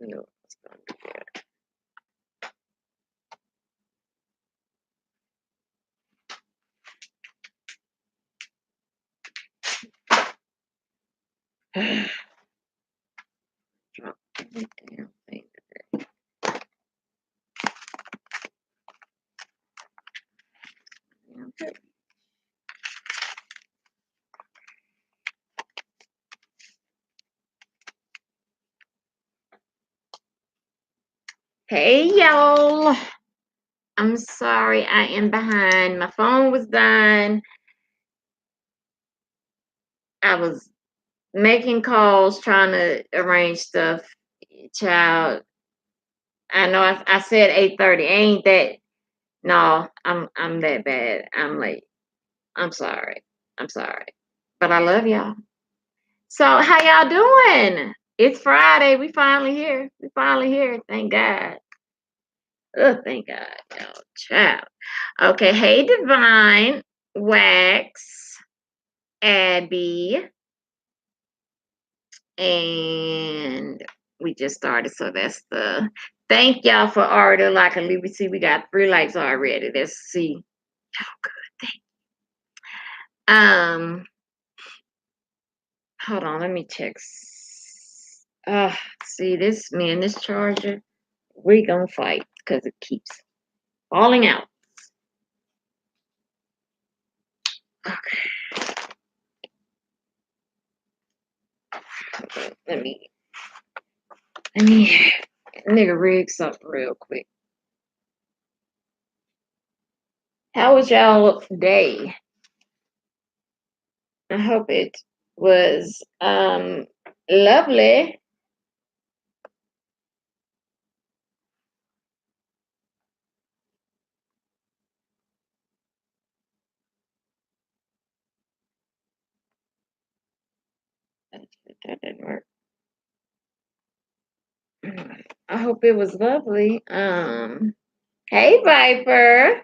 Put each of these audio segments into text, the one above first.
knew it was gonna be there. Drop every damn thing today. Okay. Hey y'all. I'm sorry I am behind. My phone was dying. I was making calls, trying to arrange stuff. Child, I know I said 8:30. Ain't that? No, I'm that bad. I'm late. I'm sorry. I'm sorry. But I love y'all. So how y'all doing? It's Friday. We finally here. We finally here. Thank God. Oh, thank God, y'all. Child. Okay. Hey, Divine, Wax, Abby, and we just started. So that's the thank y'all for already liking. Let me see. We got 3 likes already. Let's see. Oh, good. Um, hold on. Let me check. See this man, this charger. We gonna fight because it keeps falling out. Okay. Let me nigga rig something real quick. How was y'all day? I hope it was lovely. That didn't work. I hope it was lovely. Hey Viper.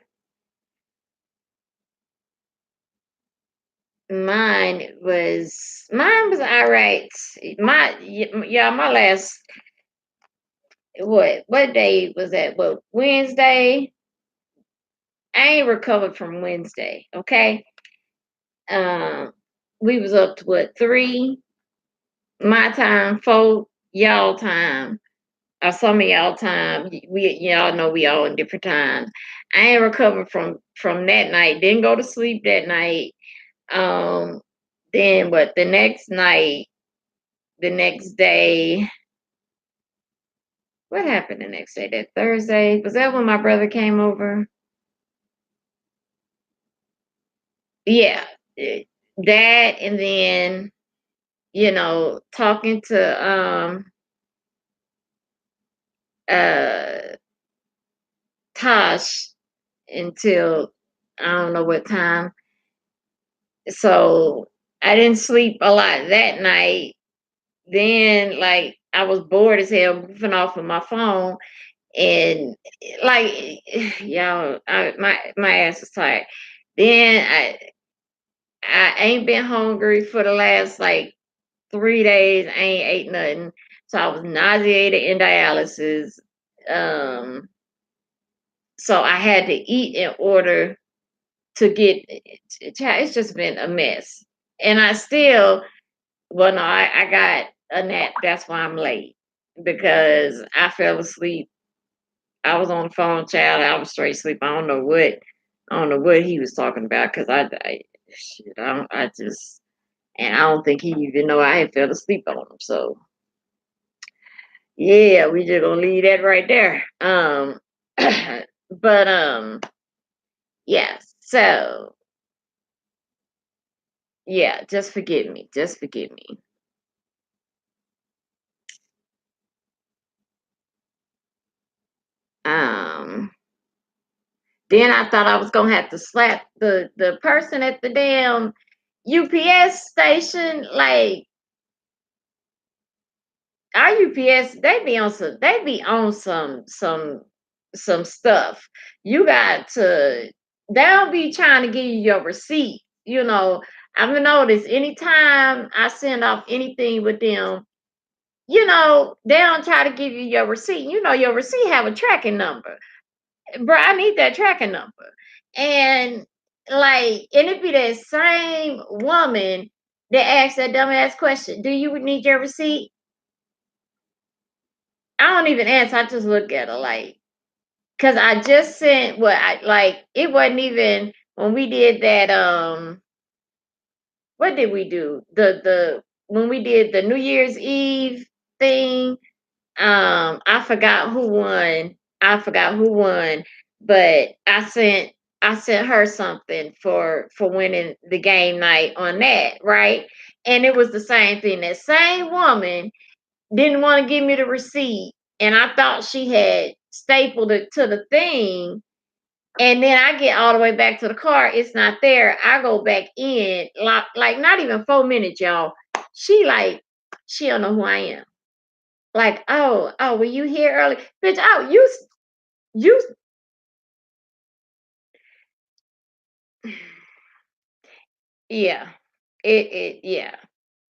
Mine was all right. My last what day was that? What, Wednesday? I ain't recovered from Wednesday. Okay. Um, we was up to what, 3 my time, 4 y'all time, or some of y'all time. Y'all know we all in different times. I ain't recovered from that night. Didn't go to sleep that night. Um, then what? The next night, the next day. What happened the next day? That Thursday, was that when my brother came over? Yeah, that, and then talking to uh Tosh until I don't know what time. So I didn't sleep a lot that night. Then like I was bored as hell goofing off of my phone, and like y'all, my ass was tired. Then I ain't been hungry for the last like 3 days. I ain't ate nothing. So I was nauseated in dialysis. Um, so I had to eat in order to get it's just been a mess. And I still well no, I got a nap. That's why I'm late. Because I fell asleep. I was on the phone, child. I was straight asleep. I don't know what he was talking about because shit, I just and I don't think he even know I had fell asleep on him. So yeah, we just gonna leave that right there. But yeah, so yeah, just forgive me. Just forgive me. Um then I thought I was gonna have to slap the person at the damn UPS station. Like our UPS, they be on some stuff. You got to they'll be trying to give you your receipt. I've noticed anytime I send off anything with them, they don't try to give you your receipt. Your receipt have a tracking number. Bro, I need that tracking number. And and it be that same woman that asked that dumbass question, do you need your receipt? I don't even answer. I just look at her because I just sent what I it wasn't even when we did that what did we do? The when we did the New Year's Eve thing, I forgot who won. I forgot who won, but I sent her something for winning the game night on that, right? And it was the same thing. That same woman didn't want to give me the receipt, and I thought she had stapled it to the thing. And then I get all the way back to the car, it's not there. I go back in, not even 4 minutes, y'all. She she don't know who I am. Like, oh, were you here early? Bitch, oh, you, yeah. Yeah.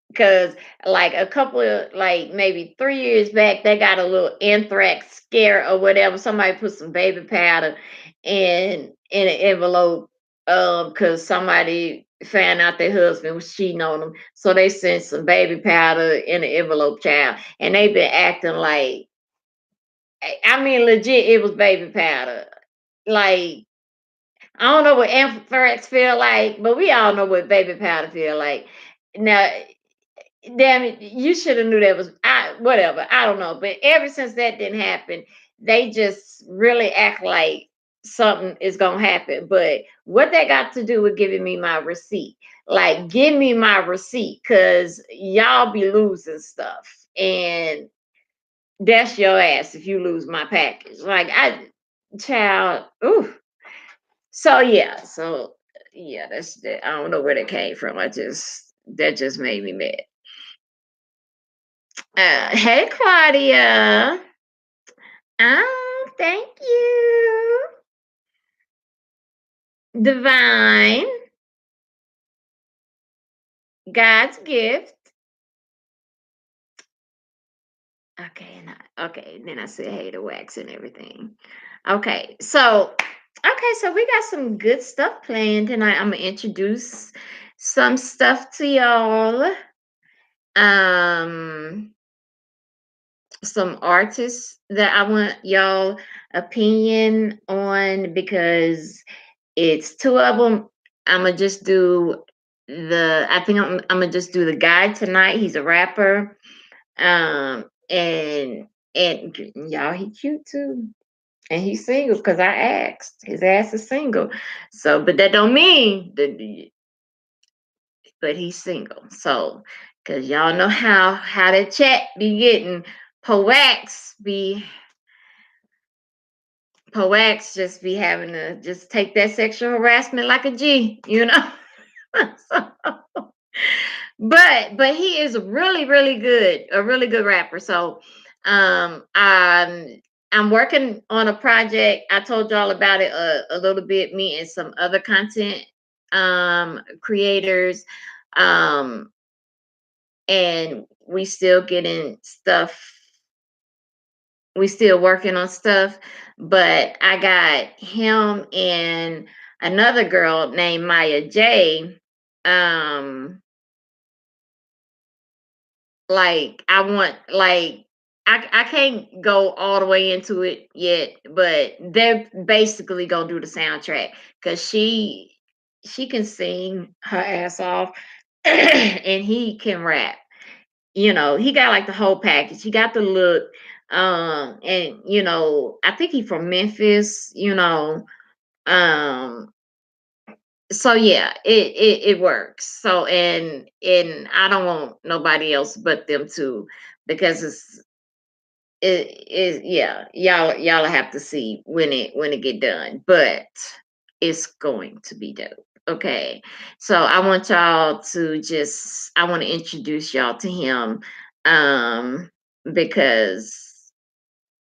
Because a couple of maybe 3 years back, they got a little anthrax scare or whatever. Somebody put some baby powder in an envelope because somebody found out their husband was cheating on them. So they sent some baby powder in an envelope, child. And they've been acting I mean, legit, it was baby powder. Like, I don't know what anthrax feel like, but we all know what baby powder feel like. Now, damn it, you should have knew that was whatever. I don't know. But ever since that didn't happen, they just really act like something is gonna happen. But what they got to do with giving me my receipt? Like, give me my receipt, cause y'all be losing stuff. And that's your ass if you lose my package. Child, ooh. So yeah, that's that. I don't know where that came from. That just made me mad. Hey, Claudia. Oh, thank you. Divine, God's gift. Okay, okay. Then I said hey to Wax and everything. Okay, so we got some good stuff planned tonight. I'm gonna introduce some stuff to y'all. Um, some artists that I want y'all opinion on because it's two of them. I'm gonna just do I think I'm gonna just do the guy tonight. He's a rapper. And y'all, he cute too. And he's single because I asked. His ass is single. So, but that don't mean that but he's single. So, because y'all know how that chat be getting. Poax be Poax just be having to just take that sexual harassment like a G. So, but he is really really good, a really good rapper. So I'm working on a project. I told y'all about it a little bit, me and some other content creators. um and we still working on stuff, but I got him and another girl named Maya J. um I want I can't go all the way into it yet, but they're basically gonna do the soundtrack because she can sing her ass off and he can rap. He got the whole package. He got the look. And I think he's from Memphis. Um, so yeah, it works. So and I don't want nobody else but them too, because yeah, y'all have to see when it get done, but it's going to be dope. Okay, so I want to introduce y'all to him, because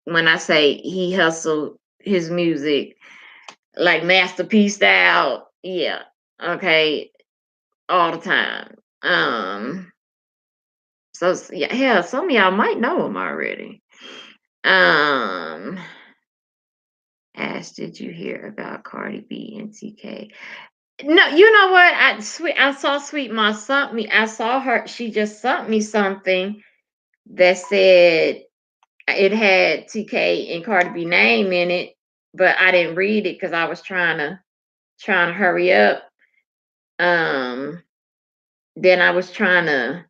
when I say he hustled his music like masterpiece style, yeah, okay, all the time. So yeah, hell, some of y'all might know him already. Um, Ash, did you hear about Cardi B and TK? No, you know what? I saw Sweet Ma sent me. I saw her. She just sent me something that said it had TK and Cardi B name in it, but I didn't read it because I was trying to hurry up. Um, then I was trying to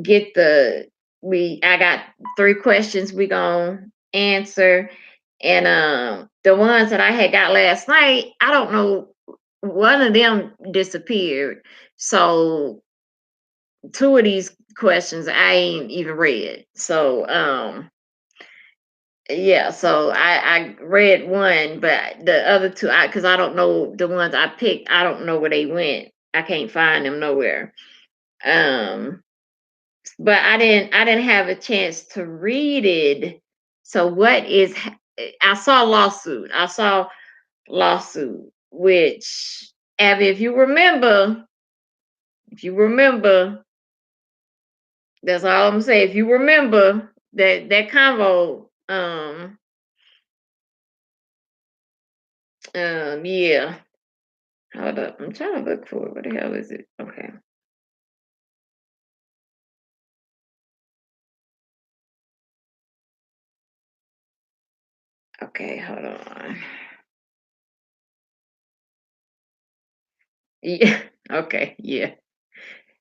get I got 3 questions we gonna answer, and the ones that I had got last night, I don't know, one of them disappeared. So two of these questions I ain't even read. So yeah, so I read one, but the other two, because I don't know the ones I picked, I don't know where they went. I can't find them nowhere. Um, but I didn't have a chance to read it. So I saw lawsuit. I saw lawsuit, which Abby, if you remember, that's all I'm saying. If you remember that convo, yeah. Hold up. I'm trying to look for it. What the hell is it? Okay. Okay, hold on. Yeah. Okay. Yeah.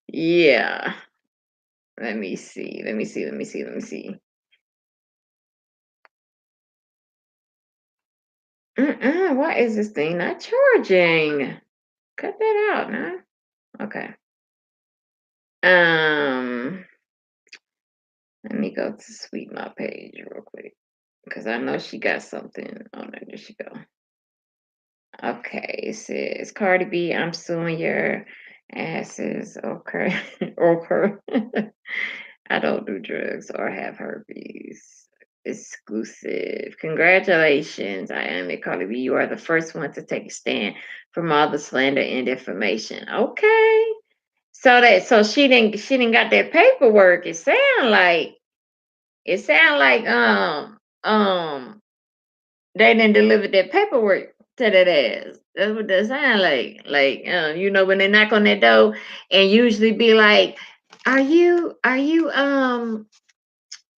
Yeah. Let me see. Let me see. Let me see. Let me see. Why is this thing not charging? Cut that out, man. Okay. Um, Let me go to Sweet My page real quick because I know she got something on there. There she go. Okay, it says Cardi B, I'm suing your asses. Okay, okay. I don't do drugs or have herpes. Exclusive. Congratulations. I am a Cardi B. You are the first one to take a stand from all the slander and defamation. Okay. So she didn't got that paperwork. It sound like they didn't deliver that paperwork to that ass. That's what that sound like. Like, when they knock on that door and usually be like, are you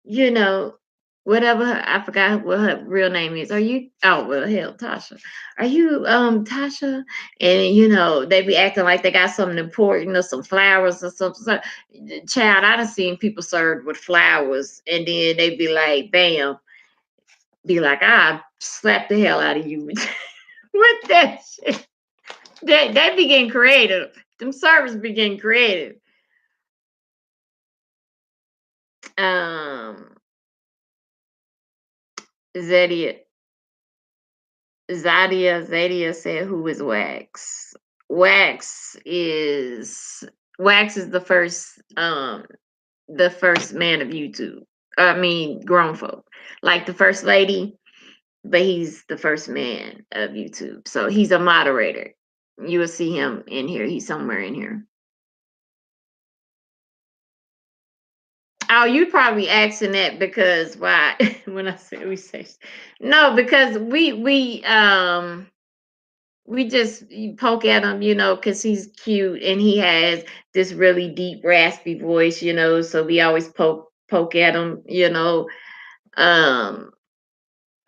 you know, whatever I forgot what her real name is. Are you oh well hell, Tasha. Are you Tasha? And they be acting like they got something important or some flowers or something. Child, I done seen people served with flowers and then they be like, bam, be like, I slap the hell out of you with that shit. They be getting creative. Them servers be getting creative. Um Zedia Zadia said, "Who is Wax? Wax is Wax is the first man of YouTube. I mean, grown folk, like the first lady, but he's the first man of YouTube. So he's a moderator. You will see him in here. He's somewhere in here. Oh, you probably asking that because why? When I say we say no, because we just poke at him, because he's cute and he has this really deep, raspy voice, so we always poke at him. Um,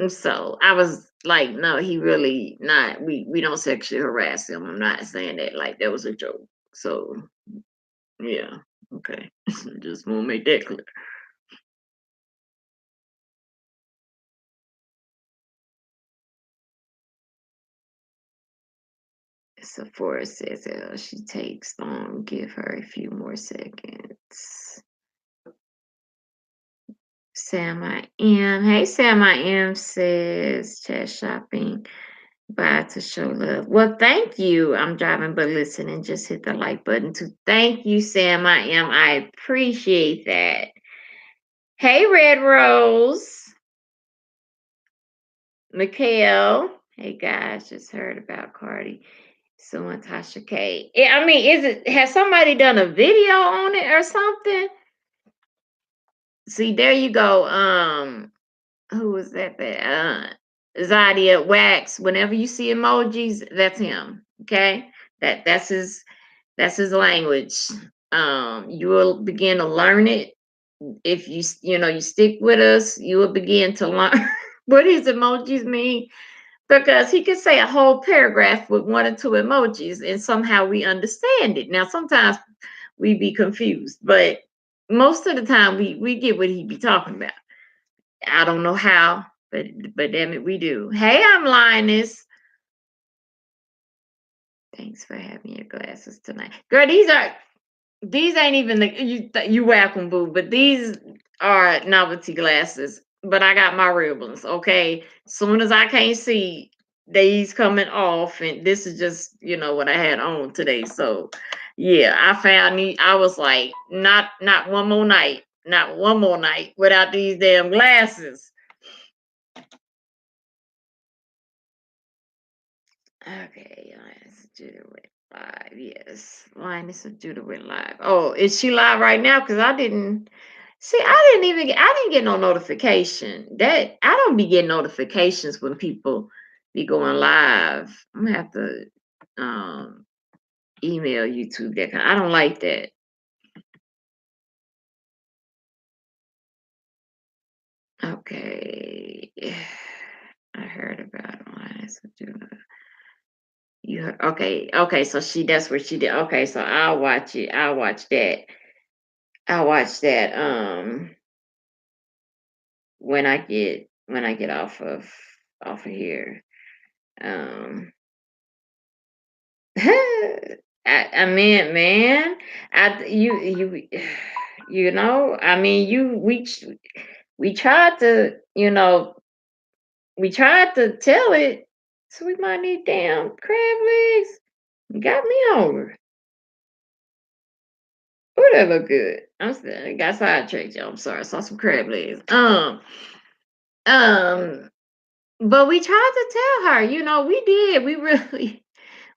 so I was like, no, he really not. We don't sexually harass him. I'm not saying that like that was a joke. So yeah, okay, just want to make that clear. Sephora says she takes long. Give her a few more seconds. Sam I am. Hey, Sam I am says chat shopping. Bye to show love. Well, thank you. I'm driving but listening. Just hit the like button too. Thank you, Sam I am. I appreciate that. Hey, Red Rose. Mikhail. Hey guys, just heard about Cardi. So Tasha K. Yeah, I mean, is it has somebody done a video on it or something? See, there you go. Who was that? Zadia Wax. Whenever you see emojis, that's him. Okay, that's his language. You will begin to learn it if you stick with us. You will begin to learn what these emojis mean because he could say a whole paragraph with one or two emojis, and somehow we understand it. Now, sometimes we be confused, but most of the time we get what he be talking about. I don't know how, but damn it, we do. Hey, I'm Linus. Thanks for having your glasses tonight, girl. These ain't even you welcome, boo. But these are novelty glasses. But I got my real ones. Okay, soon as I can't see, these coming off, and this is just what I had on today. So yeah, I found these. I was like, not one more night, not one more night without these damn glasses. Okay, Linus Judah went live. Yes, Linus Judah went live. Oh, is she live right now? Because I didn't see. I didn't get no notification. That I don't be getting notifications when people be going live. I'm gonna have to um email YouTube that I don't like that. Okay, I heard about Linus Judah. You heard, okay. So that's what she did. Okay, so I'll watch it. I'll watch that. I'll watch that when I get off of here. Um I mean, man, I you I mean, we tried to, we tried to tell it, so we might need damn crab legs. You got me hungry. Oh, that look good. I'm still I got sidetracked, y'all. I'm sorry. I saw some crab legs. Um, but we tried to tell her, we did. We really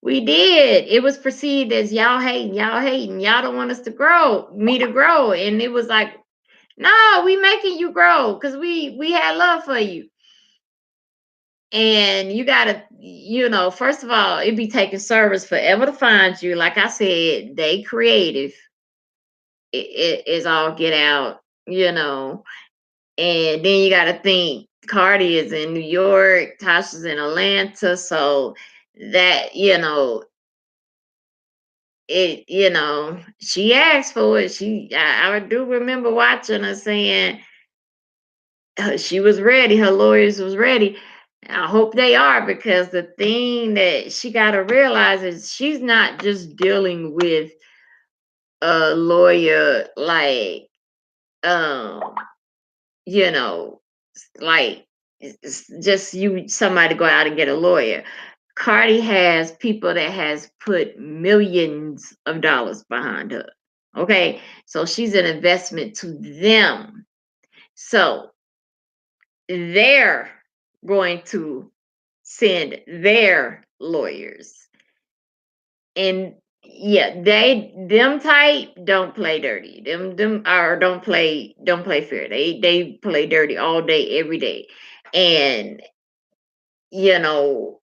we did. It was perceived as y'all hating, y'all don't want us to grow, me to grow. And it was like, no, we making you grow because we had love for you. And you gotta, first of all, it be taking service forever to find you. Like I said, they creative. It is all get out, And then you gotta think Cardi is in New York, Tasha's in Atlanta, so that, she asked for it. I do remember watching her saying she was ready, her lawyers was ready. I hope they are, because the thing that she got to realize is she's not just dealing with a lawyer like um you know like it's just somebody go out and get a lawyer. Cardi has people that has put millions of dollars behind her. Okay, so she's an investment to them. So they're going to send their lawyers. And yeah, them type don't play dirty. Them or don't play fair. They play dirty all day, every day. And you know,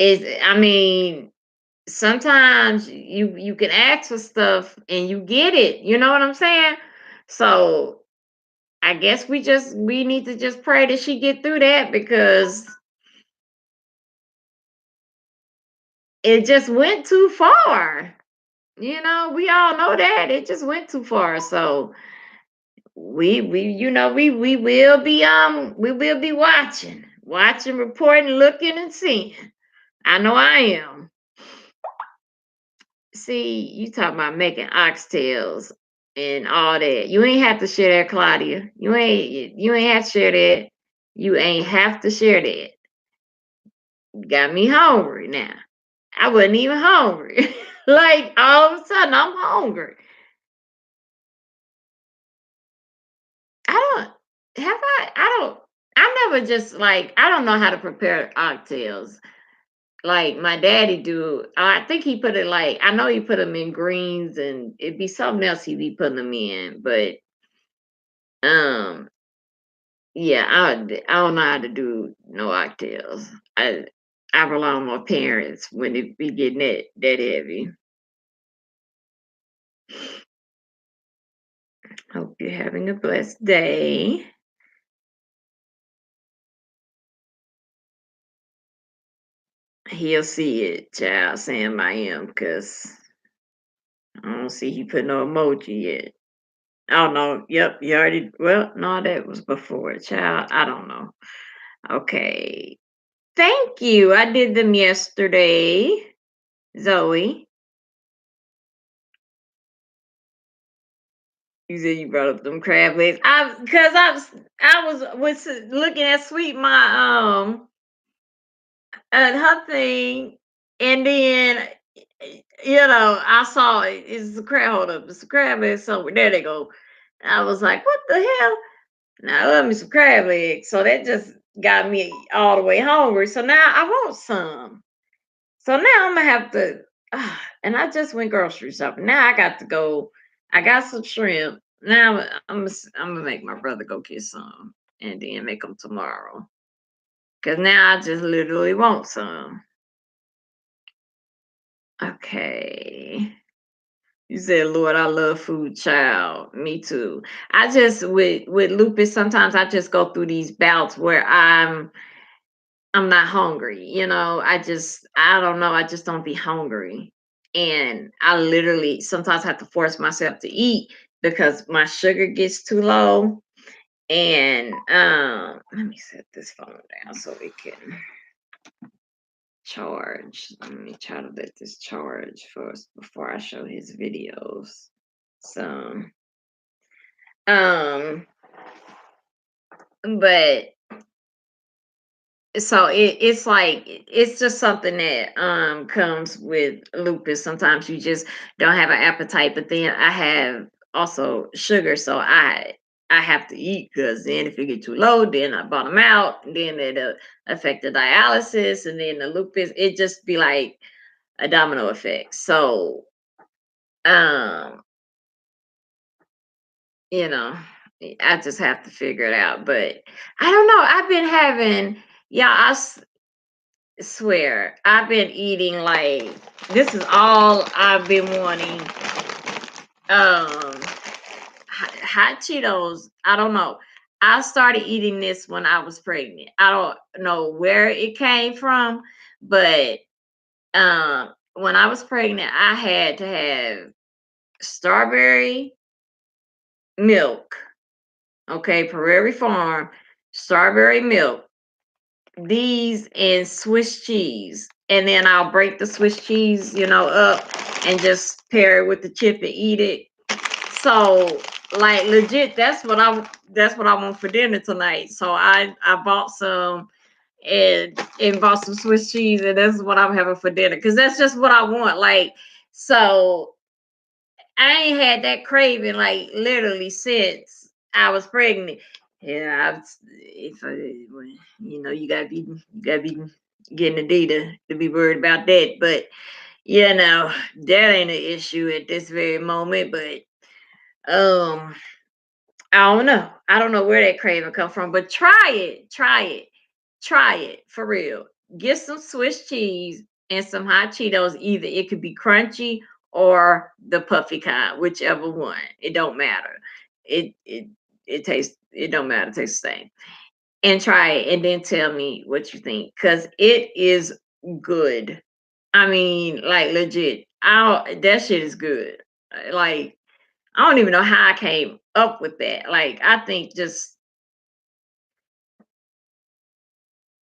I mean, sometimes you can ask for stuff and you get it. You know what I'm saying? So I guess we need to just pray that she get through that, because it just went too far. We all know that it just went too far. So we will be watching, reporting, looking and seeing. I know I am. See, you talk about making oxtails and all that. You ain't have to share that, Claudia. You ain't have to share that. You ain't have to share that. Got me hungry now. I wasn't even hungry. Like all of a sudden I'm hungry. I don't have I don't I never just like I don't know how to prepare oxtails. Like my daddy do. I think he put it like I know he put them in greens and it'd be something else he'd be putting them in, but um yeah, I don't know how to do no oxtails. I rely on my parents when it be getting that heavy. Hope you're having a blessed day. He'll see it, child, Sam I am, because I don't see he put no emoji yet. Oh no, yep, you already well, no, that was before, child. I don't know. Okay. Thank you. I did them yesterday, Zoe. You said you brought up them crab legs. I was looking at Sweet my and her thing, and then I saw it's a crab. Hold up, it's a crab leg somewhere. There they go. I was like, what the hell? Now I love me some crab legs. So that just got me all the way hungry. So now I want some. So now I'm gonna have to, and I just went grocery shopping. Now I got to go. I got some shrimp. Now I'm gonna make my brother go get some, and then make them tomorrow. Cause now I just literally want some. Okay. You said, Lord, I love food, child. Me too. I just with lupus, sometimes I just go through these bouts where I'm not hungry, I don't know, I just don't be hungry. And I literally sometimes have to force myself to eat because my sugar gets too low. And let me set this phone down so we can charge. Let me try to let this charge first before I show his videos. So um but so it's like it's just something that comes with lupus. Sometimes you just don't have an appetite, but then I have also sugar, so I have to eat because then if it get too low, then I bottom out, and then it'll affect the dialysis, and then the lupus. It just be like a domino effect. So um you know I just have to figure it out. But I don't know. I've been having yeah. Swear, I've been eating like this is all I've been wanting. Hot Cheetos. I don't know. I started eating this when I was pregnant. I don't know where it came from, but when I was pregnant, I had to have strawberry milk. Okay, Prairie Farm strawberry milk, these and Swiss cheese. And then I'll break the Swiss cheese, up and just pair it with the chip and eat it. So like legit, that's what I want for dinner tonight. So I bought some and bought some Swiss cheese, and that's what I'm having for dinner. Cause that's just what I want. Like, so I ain't had that craving like literally since I was pregnant. Yeah, if you gotta be getting a D to be worried about that. But that ain't an issue at this very moment. But um, I don't know. I don't know where that craving come from. But try it for real. Get some Swiss cheese and some hot Cheetos. Either it could be crunchy or the puffy kind, whichever one. It don't matter. It tastes. It don't matter. It tastes the same. And try it, and then tell me what you think, cause it is good. I mean, like legit. That shit is good. Like I don't even know how I came up with that. Like I think just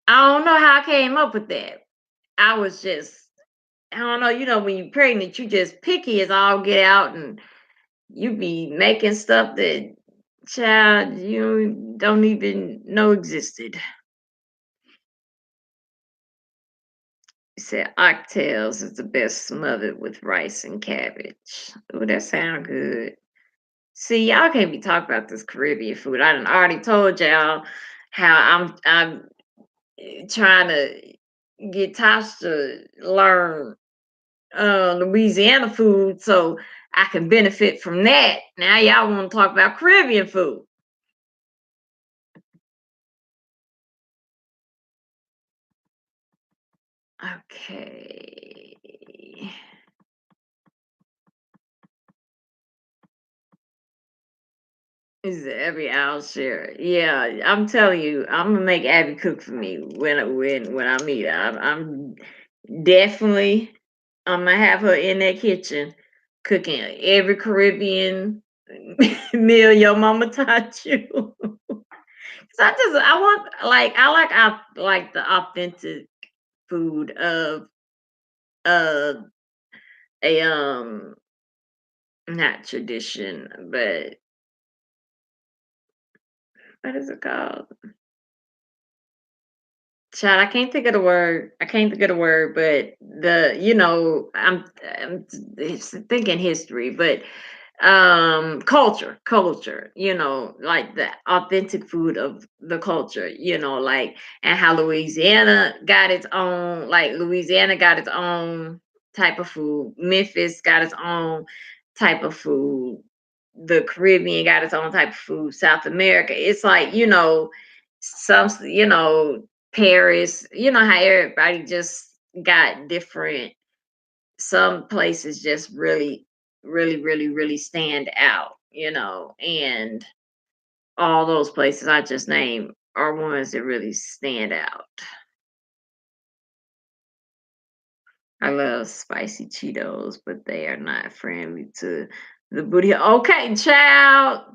I don't know how I came up with that. I was just I don't know, when you're pregnant, you just picky as all get out, and you be making stuff that child you don't even know existed. You said oxtails is the best smothered with rice and cabbage. Oh, that sound good. See, y'all can't be talking about this Caribbean food. I done already told y'all. how I'm trying to get Tosh to learn Louisiana food so I can benefit from that. Now y'all want to talk about Caribbean food. Okay. Is every I'll share. Yeah, I'm telling you, I'm gonna make Abby cook for me when I meet her. I'm definitely I'm gonna have her in that kitchen cooking every Caribbean meal your mama taught you. 'Cause I want like like the authentic food of uh a not tradition, but what is it called? Child, I can't think of the word. I can't think of the word, but I'm thinking history, but culture, like the authentic food of the culture, like, and how Louisiana got its own, like Louisiana got its own type of food, Memphis got its own type of food, the Caribbean got its own type of food, South America, it's like, some, Paris, how everybody just got different, some places just really, really, really, really stand out, and all those places I just named are ones that really stand out. I love spicy Cheetos, but they are not friendly to the booty. Okay, child.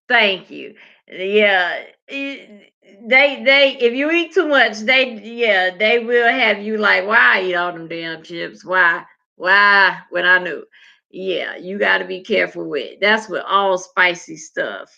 Thank you. Yeah, they if you eat too much, they will have you like, why I eat all them damn chips? Why? When I knew. Yeah, you got to be careful with. That's with all spicy stuff.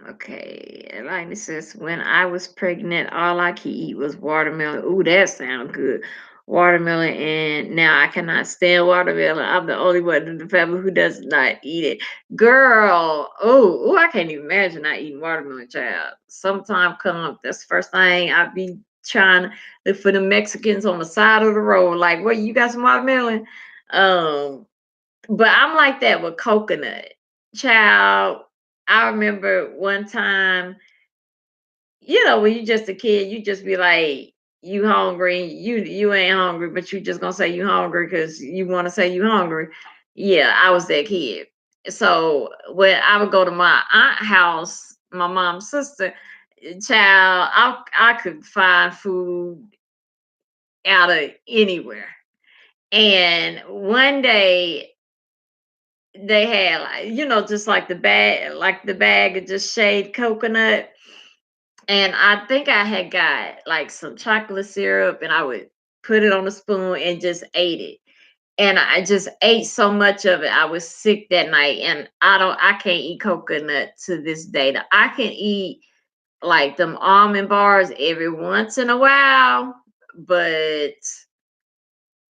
Okay. Like says, when I was pregnant, all I could eat was watermelon. Ooh, that sounds good. Watermelon, and now I cannot stand watermelon. I'm the only one in the family who does not eat it. Girl, I can't even imagine not eating watermelon, child. Sometime come up, that's the first thing I be trying to look for the Mexicans on the side of the road. Like, what, you got some watermelon? Um, but I'm like that with coconut. Child, I remember one time, when you just a kid, you just be like, you hungry, you ain't hungry, but you just gonna say you hungry because you want to say you hungry. Yeah, I was that kid. So when I would go to my aunt house, my mom's sister, child, I could find food out of anywhere. And one day they had, like, just like the bag of just shaved coconut. And I think I had got like some chocolate syrup and I would put it on a spoon and just ate it. And I just ate so much of it. I was sick that night. And I can't eat coconut to this day. I can eat like them almond bars every once in a while, but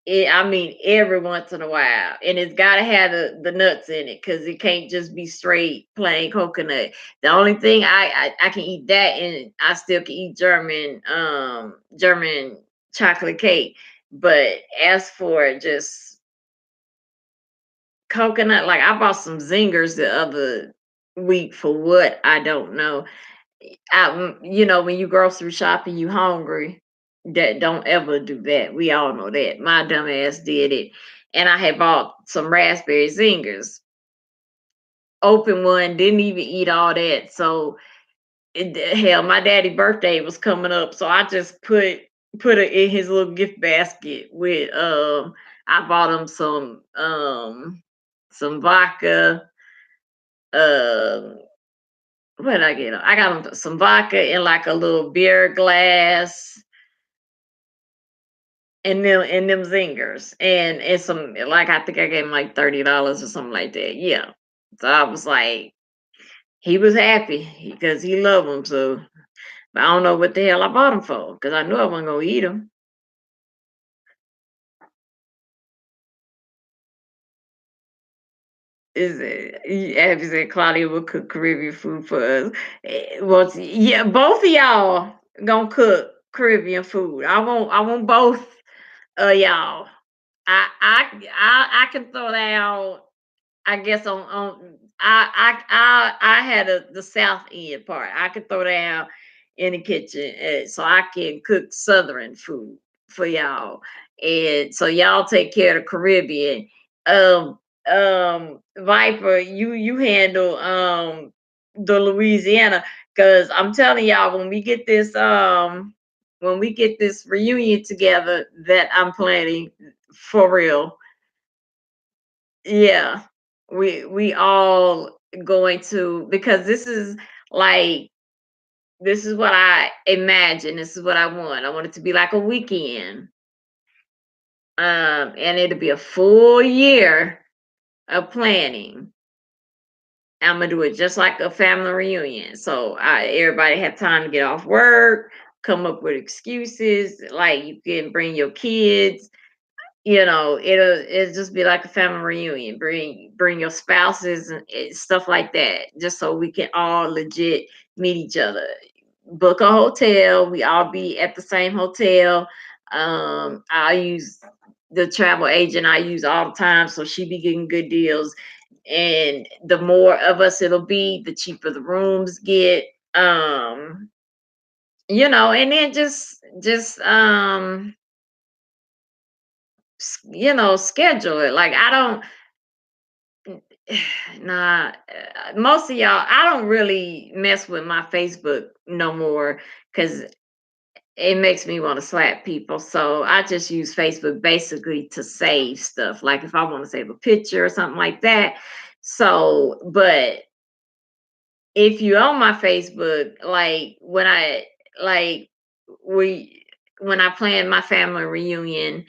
I mean, every once in a while, and it's got to have the nuts in it because it can't just be straight plain coconut. The only thing I can eat that, and I still can eat German chocolate cake. But as for just coconut, like I bought some zingers the other week for what I don't know. When you grocery shopping, you hungry. That don't ever do that. We all know that. My dumb ass did it, and I had bought some raspberry zingers. Open one, didn't even eat all that. So hell, my daddy' birthday was coming up, so I just put it in his little gift basket with I bought him some vodka, um what did I get him? I got him some vodka in like a little beer glass, and them zingers, and some, like, I think I gave him like $30 or something like that. Yeah. So I was like, he was happy because he loved them. So, but I don't know what the hell I bought him for because I knew I wasn't gonna eat them. Is it? Have you said Claudia will cook Caribbean food for us? Well, yeah, both of y'all gonna cook Caribbean food. I want both of y'all. I can throw down. I guess on I had the south end part. I could throw down in the kitchen, so I can cook southern food for y'all, and so y'all take care of the Caribbean. Um, Viper, you handle the Louisiana, because I'm telling y'all when we get this reunion together that I'm planning for real. Yeah, we all going to, because like this is what I imagine. This is what I want. I want it to be like a weekend, and it'll be a full year of planning. I'm gonna do it just like a family reunion. So everybody have time to get off work, come up with excuses. Like you can bring your kids, it'll just be like a family reunion. Bring your spouses and stuff like that, just so we can all legit meet each other. Book a hotel, we all be at the same hotel. I use the travel agent I use all the time, so she be getting good deals, and the more of us it'll be, the cheaper the rooms get. And then just schedule it. Like I don't nah, most of y'all, I don't really mess with my Facebook no more, because it makes me want to slap people. So I just use Facebook basically to save stuff. Like if I want to save a picture or something like that. So, but if you on my Facebook, like we when I planned my family reunion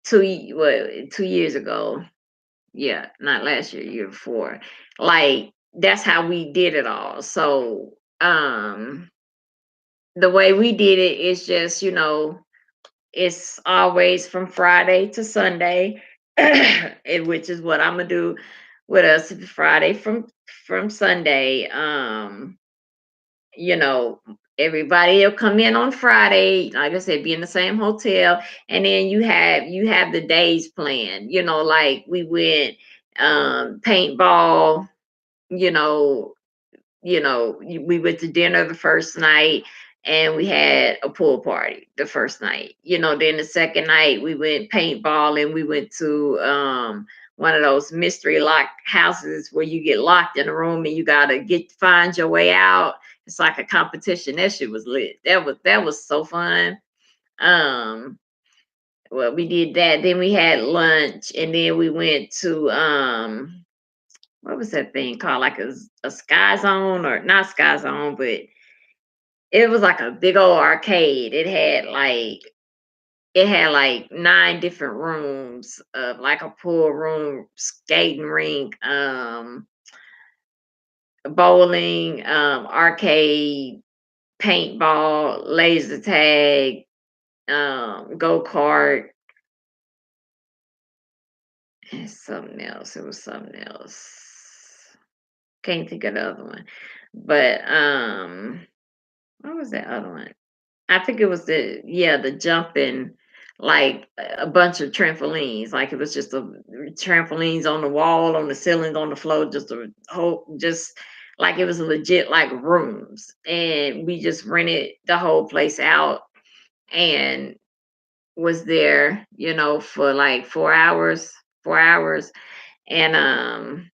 2 years ago, yeah, not last year, year before. Like that's how we did it all. So the way we did it is just, it's always from Friday to Sunday, which is what I'm gonna do with us, Friday from Sunday. You know, everybody will come in on Friday, like I said, be in the same hotel, and then you have the days planned. Like we went paintball. You know, we went to dinner the first night, and we had a pool party the first night. Then the second night we went paintball, and we went to one of those mystery lock houses where you get locked in a room and you gotta find your way out. It's like a competition. That shit was lit. That was so fun. Um, well, we did that. Then we had lunch, and then we went to what was that thing called? Like a Sky Zone, or not Sky Zone, but it was like a big old arcade. It had like 9 different rooms, of like a pool room, skating rink, bowling, arcade, paintball, laser tag, go kart, and something else. It was something else. Can't think of the other one. But what was that other one? I think it was the jumping, like a bunch of trampolines. Like it was just a trampolines on the wall, on the ceilings, on the floor, just a whole, just like it was legit like rooms. And we just rented the whole place out, and was there, for like 4 hours, 4 hours. And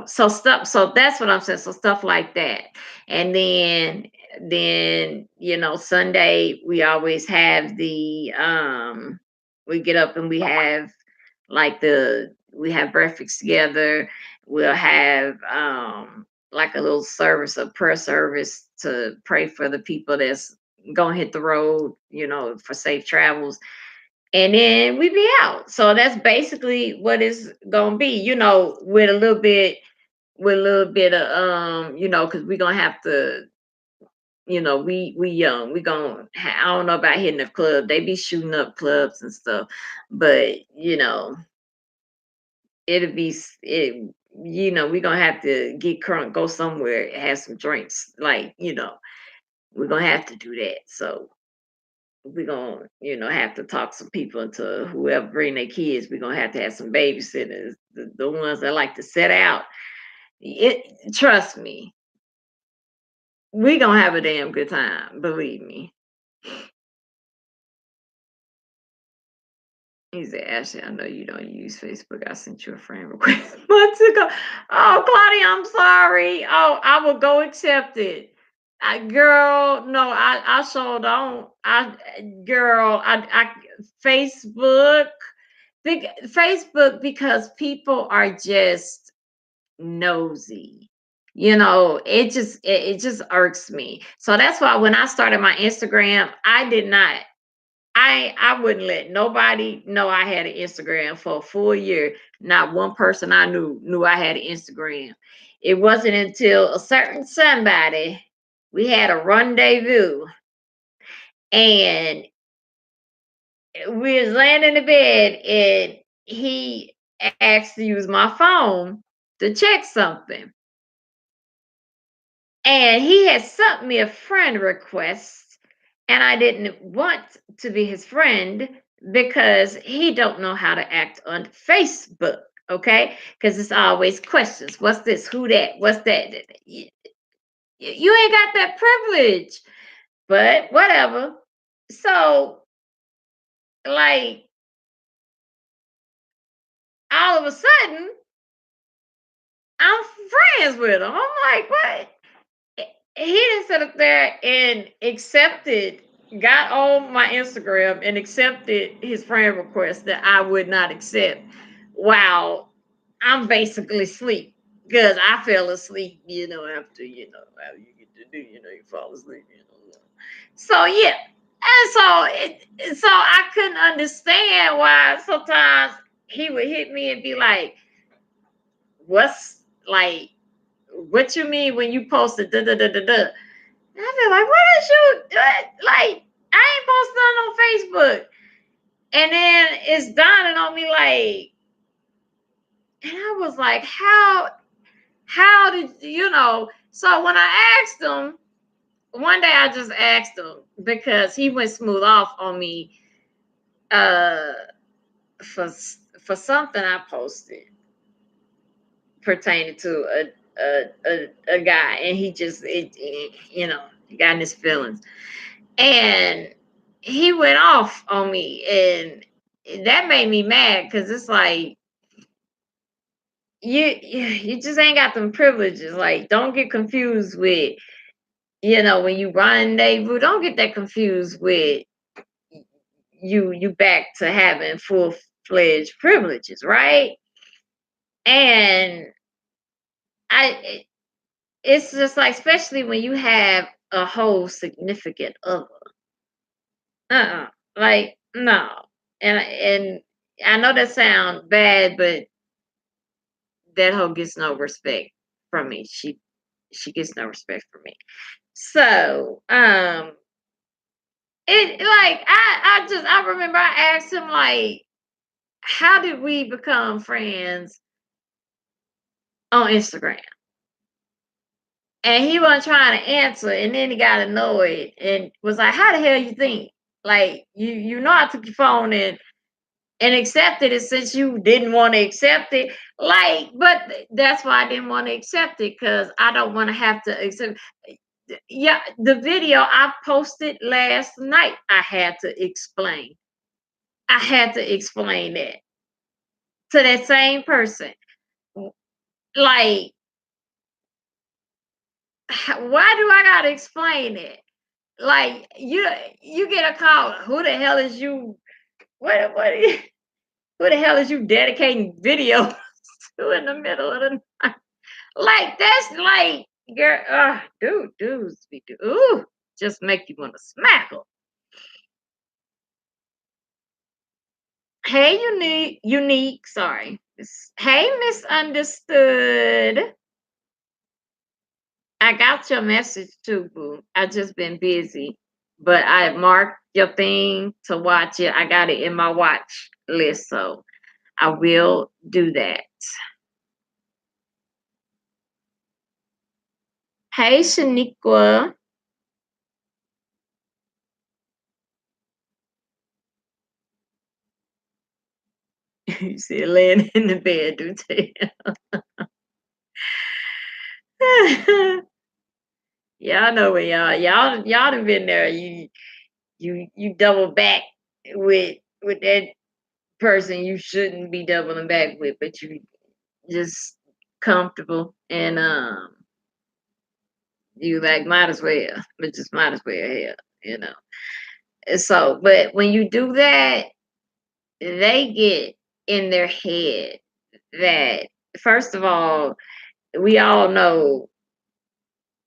so that's what I'm saying. So stuff like that. And then Sunday we always have we get up and we have breakfast together. We'll have like a little service, a prayer service, to pray for the people that's gonna hit the road, for safe travels, and then we be out. So that's basically what it's gonna be, with a little bit of because we're gonna have to, we young, I don't know about hitting the club. They be shooting up clubs and stuff, but it'll be we're gonna have to get crunk, go somewhere, have some drinks. Like, we're gonna have to do that. So we're gonna, have to talk some people into whoever bring their kids. We're gonna have some babysitters, the ones that like to set out. Trust me, we gonna have a damn good time, believe me. He said, Ashley, I know you don't use Facebook. I sent you a friend request months ago. Oh, Claudia, I'm sorry. Oh, I will go accept it. Girl, no, I sure don't. Girl, Facebook, Facebook, because people are just nosy. It just irks me. So that's why when I started my Instagram, I wouldn't let nobody know I had an Instagram for a full year. Not one person I knew I had an Instagram. It wasn't until a certain somebody, we had a rendezvous, and we was laying in the bed, and he asked to use my phone to check something. And he had sent me a friend request, and I didn't want to be his friend because he don't know how to act on Facebook. Okay, because it's always questions. What's this? Who that? What's that? You ain't got that privilege, but whatever. So, like, all of a sudden, I'm friends with him. I'm like, what? He didn't sit up there and got on my Instagram and accepted his friend request that I would not accept. Wow, I'm basically asleep because I fell asleep, after, how you get to do, you fall asleep, So yeah, and so I couldn't understand why sometimes he would hit me and be like, "What's like? What you mean when you posted da da da da da?" And I feel like, what is you like? I ain't posting on Facebook. And then it's dawning on me like, and I was like, how did So when I asked him, one day I just asked him because he went smooth off on me uh for for something I posted pertaining to a guy, and he just he got in his feelings. And he went off on me, and that made me mad because it's like you just ain't got them privileges. Like, don't get confused with when you rendezvous. Don't get that confused with you back to having full-fledged privileges, right? And I it's just like, especially when you have a whole significant other. Like, no. And I know that sounds bad, but that hoe gets no respect from me. She gets no respect from me. So, it like I remember I asked him like, how did we become friends on Instagram? And he wasn't trying to answer, and then he got annoyed and was like, how the hell you think? Like, you know I took your phone and accepted it since you didn't want to accept it. Like, but that's why I didn't want to accept it, because I don't want to have to accept. Yeah, the video I posted last night, I had to explain. I had to explain that to that same person. Like, why do I gotta explain it? Like, you get a call. Who the hell is you? What? Who the hell is you dedicating videos to in the middle of the night? Like, that's like, girl, dudes be ooh, just make you want to smack them. Hey, unique. Sorry. Hey, misunderstood. I got your message too, boo. I just been busy, but I marked your thing to watch it. I got it in my watch list, so I will do that. Hey, Shaniqua. You see, laying in the bed, do tell. Y'all know where y'all done been there. You double back with that person you shouldn't be doubling back with, but you just comfortable and you like might as well, but just might as well hell, you know. And so, but when you do that, they get in their head that first of all, we all know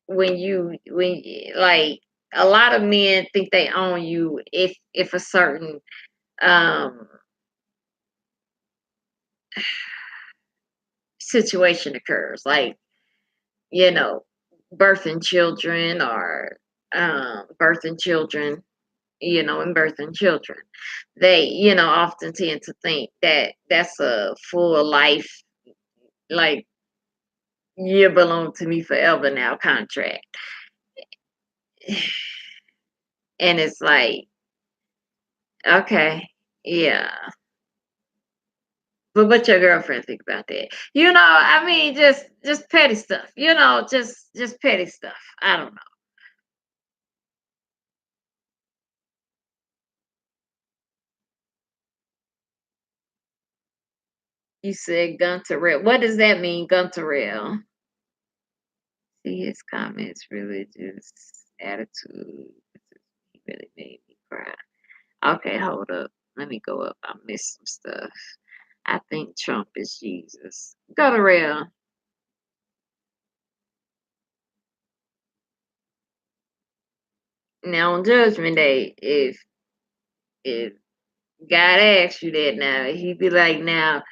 like a lot of men think they own you if a certain um situation occurs, like, you know, birthing children or birthing children, and birthing children. They, often tend to think that that's a full life, like, you belong to me forever now contract. And it's like, okay, yeah. But what your girlfriend think about that? I mean, just petty stuff. Just petty stuff. I don't know. You said Gunterelle. What does that mean, Gunterelle? See his comments, religious attitude. He really made me cry. Okay, hold up. Let me go up. I missed some stuff. I think Trump is Jesus. Gunterelle. Now on Judgment Day, if God asks you that now, he'd be like, now,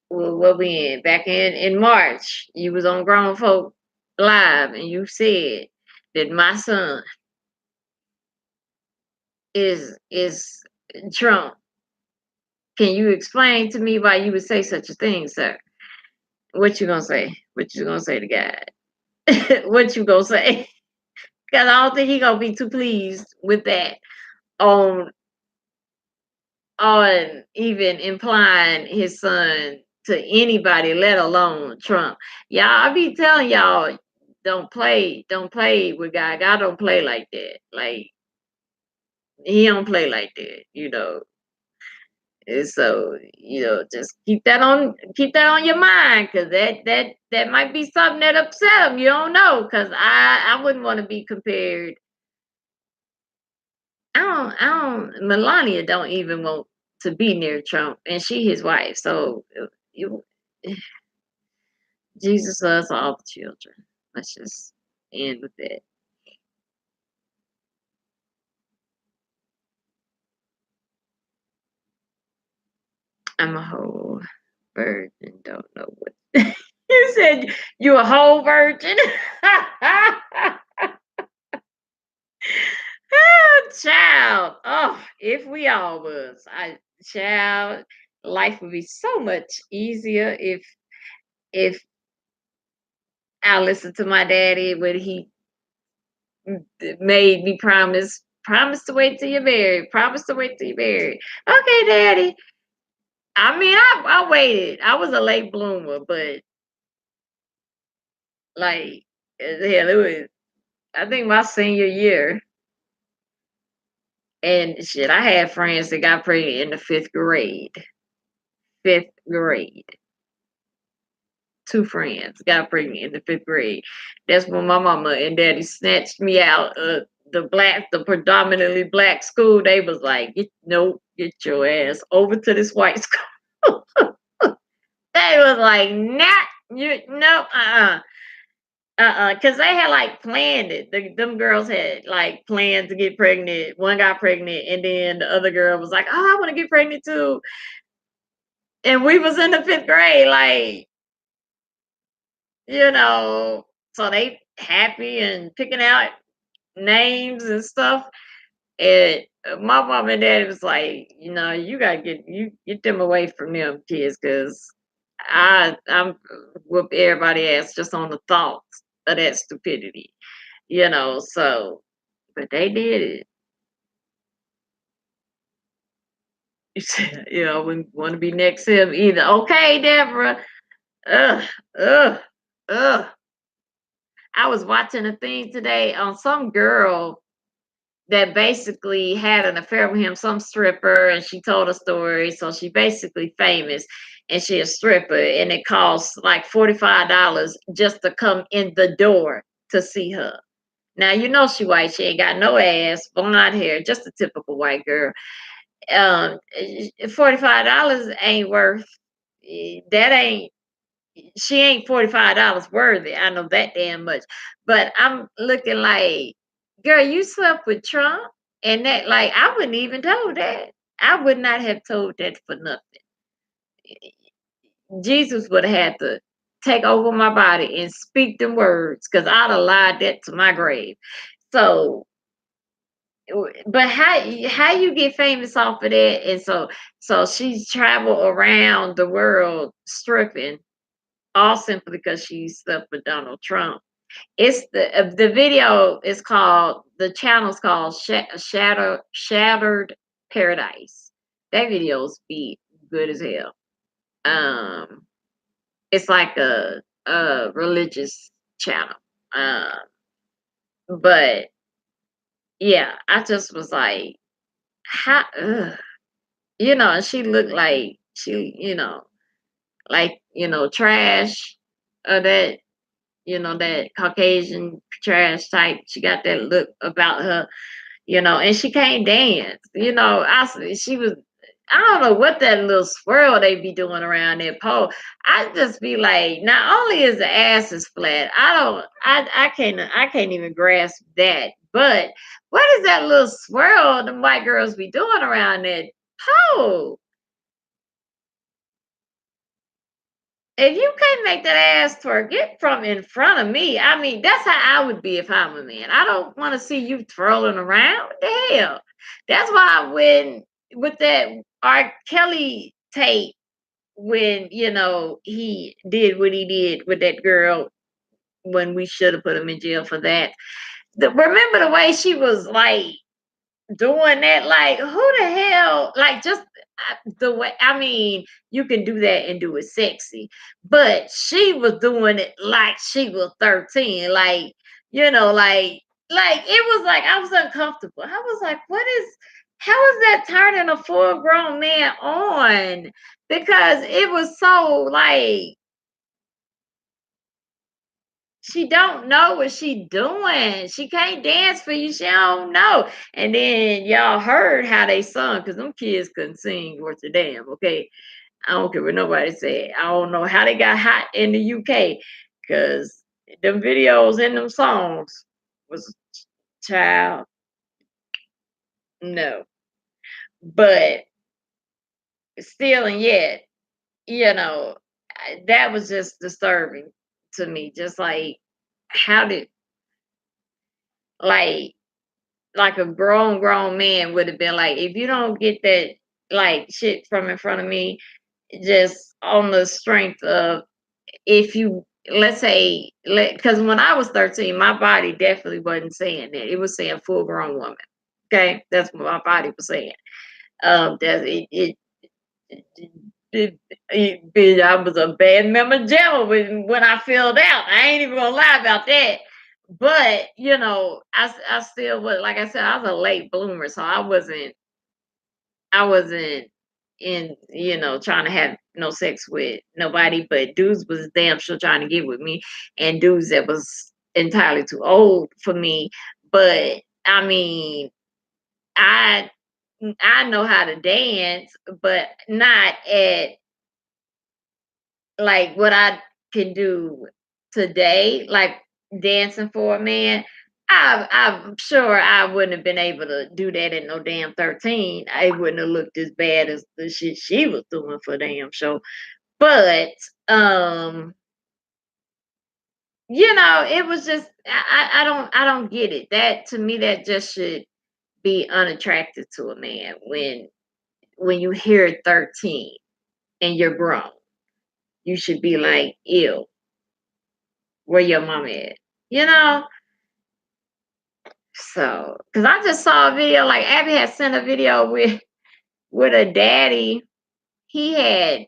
well, what we in? Back in March, you was on Grown Folk Live and you said that my son is Trump. Can you explain to me why you would say such a thing, sir? What you gonna say? What you gonna say to God? What you gonna say? Because I don't think he gonna be too pleased with that on on even implying his son to anybody, let alone Trump. Y'all, I be telling y'all, don't play with God. God don't play like that. Like, he don't play like that. And so, just keep that on your mind, because that might be something that upset him. You don't know, because I wouldn't want to be compared. Melania don't even want to be near Trump, and she his wife. So you, Jesus loves all the children. Let's just end with that. I'm a whole virgin. Don't know what you said. You a whole virgin. Child. Oh, if we all was, child, life would be so much easier if I listened to my daddy when he made me promise to wait till you're married. Promise to wait till you're married. Okay, daddy. I mean, I waited. I was a late bloomer, but like, hell, it was. I think my senior year, and shit, I had friends that got pregnant in the fifth grade. Fifth grade. Two friends got pregnant in the fifth grade. That's when my mama and daddy snatched me out of the predominantly black school. They was like, no, get your ass over to this white school. They was like, nah, you no, because they had like planned it. Them girls had like planned to get pregnant. One got pregnant, and then the other girl was like, "Oh, I want to get pregnant too." And we was in the fifth grade, like, so they happy and picking out names and stuff. And my mom and dad was like, you gotta get them away from them kids, because I'm whoop everybody ass just on the thoughts of that stupidity, so but they did it. Wouldn't want to be next to him either. Okay, Deborah. Ugh, ugh, ugh. I was watching a thing today on some girl that basically had an affair with him, some stripper, and she told a story. So she basically famous, and she a stripper, and it costs like $45 just to come in the door to see her. Now she white, she ain't got no ass, blonde hair, just a typical white girl. $45 ain't worth that ain't she ain't $45 worthy. I know that damn much. But I'm looking like, girl, you slept with Trump, and that, like, I wouldn't even told that. I would not have told that for nothing. Jesus would have had to take over my body and speak them words, because I'd have lied that to my grave. So, but how you get famous off of that? And so she's traveled around the world stripping, all simply because she slept with Donald Trump. It's the video is called, the channel's called Shattered Paradise. That video's be good as hell. Um, it's like a religious channel. But yeah, I just was like, how, ugh. And she looked like she, like, trash, that, that Caucasian trash type. She got that look about her, and she can't dance. She was, I don't know what that little swirl they be doing around that pole. I just be like, not only is the ass is flat, I can't even grasp that. But what is that little swirl the white girls be doing around that pole? If you can't make that ass twerk, get from in front of me. I mean, that's how I would be if I'm a man. I don't want to see you twirling around. What the hell? That's why when with that R. Kelly tape, when he did what he did with that girl, when we should have put him in jail for that. Remember the way she was like doing that, like, who the hell, like, just the way, I mean, you can do that and do it sexy, but she was doing it like she was 13, like, it was like I was uncomfortable. I was like, how is that turning a full grown man on? Because it was so like, she don't know what she doing. She can't dance for you. She don't know. And then y'all heard how they sung, because them kids couldn't sing worth a damn. Okay, I don't care what nobody said. I don't know how they got hot in the UK, because them videos and them songs was, child, no. But still and yet, that was just disturbing to me. Just like, how did, like a grown man would have been like, if you don't get that like shit from in front of me, just on the strength of, if you, let's say, because when I was 13, my body definitely wasn't saying that. It was saying full grown woman. Okay, that's what my body was saying. That I was a bad member jammer when I filled out. I ain't even gonna lie about that. But I still was, like I said, I was a late bloomer, so I wasn't in, trying to have no sex with nobody, but dudes was damn sure trying to get with me, and dudes that was entirely too old for me. But I mean, I I know how to dance, but not at like what I can do today, like dancing for a man. I'm sure I wouldn't have been able to do that at no damn 13. I wouldn't have looked as bad as the shit she was doing for damn show. But it was just, I don't get it. That, to me, that just should be unattracted to a man when you hear 13 and you're grown. You should be like, ew, where your mama at? You know? So, because I just saw a video, like Abby had sent a video with a daddy. He had,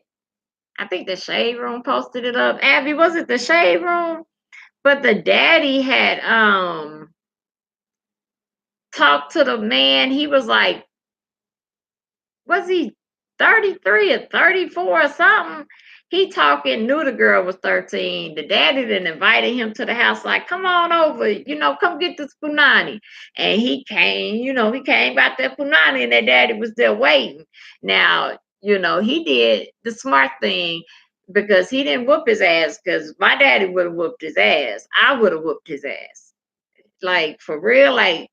I think the shade room posted it up. Abby, was it the shade room? But the daddy had talked to the man. He was like, was he 33 or 34 or something? He talking, knew the girl was 13. The daddy then invited him to the house, like, come on over, come get this punani. And he came, he came got that punani, and that daddy was there waiting. Now, he did the smart thing because he didn't whoop his ass, because my daddy would have whooped his ass. I would have whooped his ass. Like, for real, like,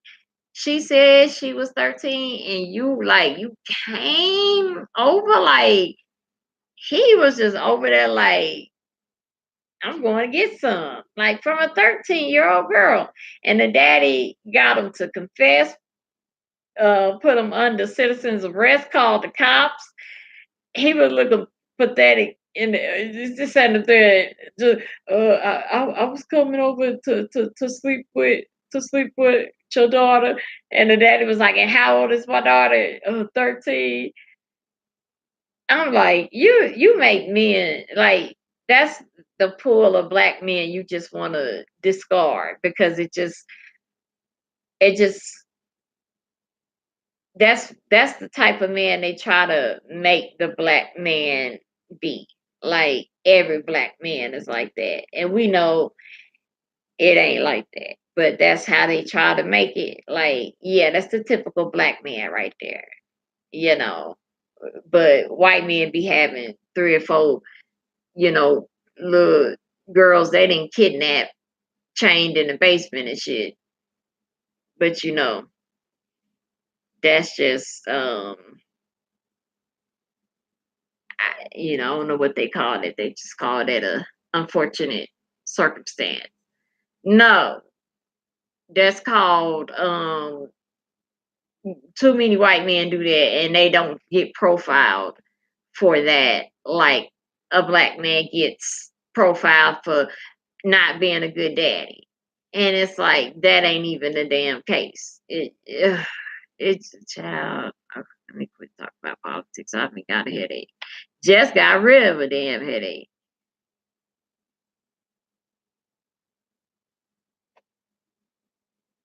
she said she was 13 and you came over, like, he was just over there like, I'm going to get some, like, from a 13-year-old girl. And the daddy got him to confess, put him under citizens arrest, called the cops. He was looking pathetic in the just sitting there. Just, I was coming over to sleep with your daughter, and the daddy was like, "And how old is my daughter? 13." I'm like, you make men like, that's the pool of black men you just want to discard, because it just that's the type of man they try to make the black man be. Like, every black man is like that. And we know it ain't like that. But that's how they try to make it. Like, yeah, that's the typical black man right there. You know. But white men be having three or four, you know, little girls they didn't kidnap, chained in the basement and shit. But that's just I don't know what they call it. They just call it a unfortunate circumstance. No, that's called too many white men do that, and they don't get profiled for that, like a black man gets profiled for not being a good daddy. And it's like that ain't even the damn case. It's a child. Okay, let me quit talking about politics. I think got a headache. Just got rid of a damn headache.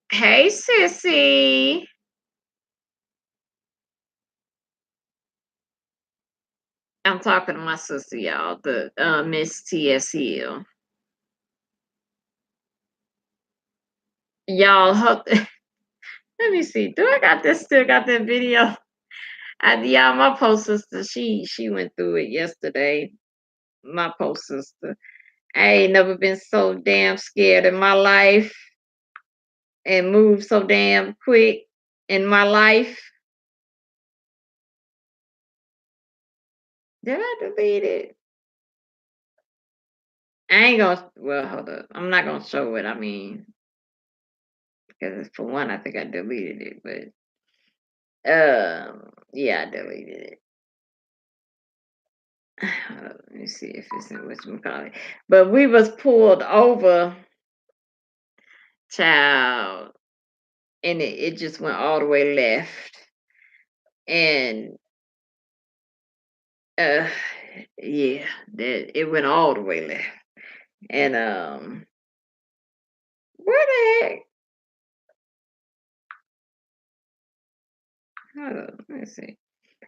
Hey, sissy. I'm talking to my sister, y'all, the Miss T.S. Hill. Y'all, let me see. Do I got this? Still got that video? Yeah, my post sister. She went through it yesterday. My post sister. I ain't never been so damn scared in my life and moved so damn quick in my life. Did I delete it? I ain't gonna. Well, hold up. I'm not gonna show it. I mean, because for one, I think I deleted it, but yeah, I deleted it. Let me see if it's in whatchamacallit. But we was pulled over, child, and it just went all the way left. And uh yeah, that it went all the way left. And where the heck? Hold on, let me see.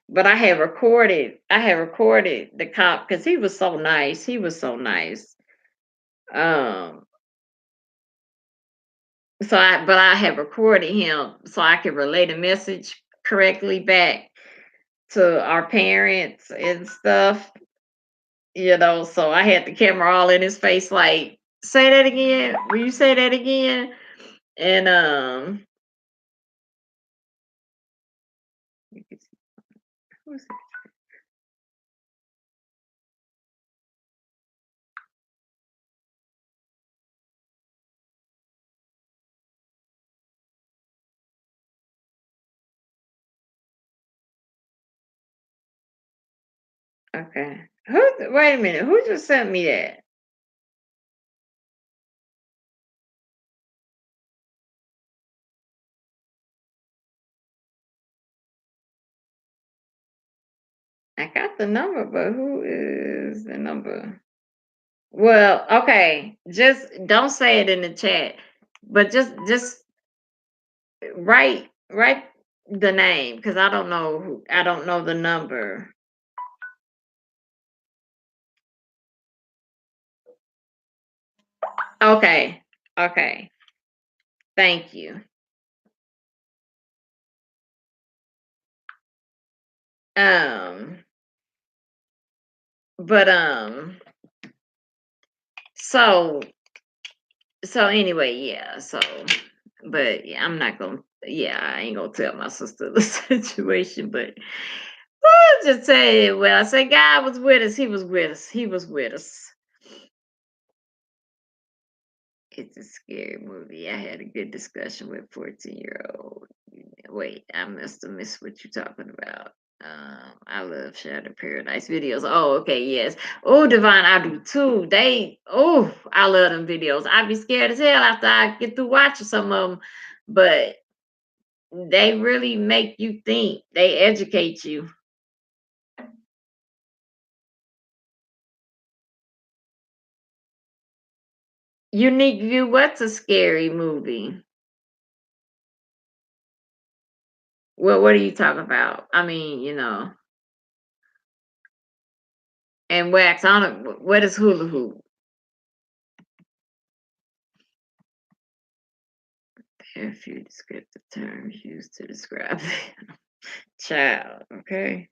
But I had recorded the cop because he was so nice. He was so nice. Um but I had recorded him so I could relay the message correctly back to our parents and stuff, so I had the camera all in his face, like, say that again. Will you say that again? And who is it? Okay. Who? Wait a minute. Who just sent me that? I got the number, but who is the number? Well, okay. Just don't say it in the chat, but just write the name because I don't know who. I don't know the number. Okay. Okay. Thank you. Um, but so anyway, yeah. But yeah, I'm not gonna. Yeah, I ain't gonna tell my sister the situation, but I'll just say, well, I said God was with us. He was with us. He was with us. It's a scary movie. I had a good discussion with 14-year-old. Wait, I must have missed what you're talking about. I love Shattered Paradise videos. Oh, okay, yes. Oh, Divine, I do too. I love them videos. I'd be scared as hell after I get through watching some of them, but they really make you think. They educate you. Unique View, what's a scary movie? Well, what are you talking about? I mean, and wax on it. What is hula hoop? There are a few descriptive terms used to describe child. Okay.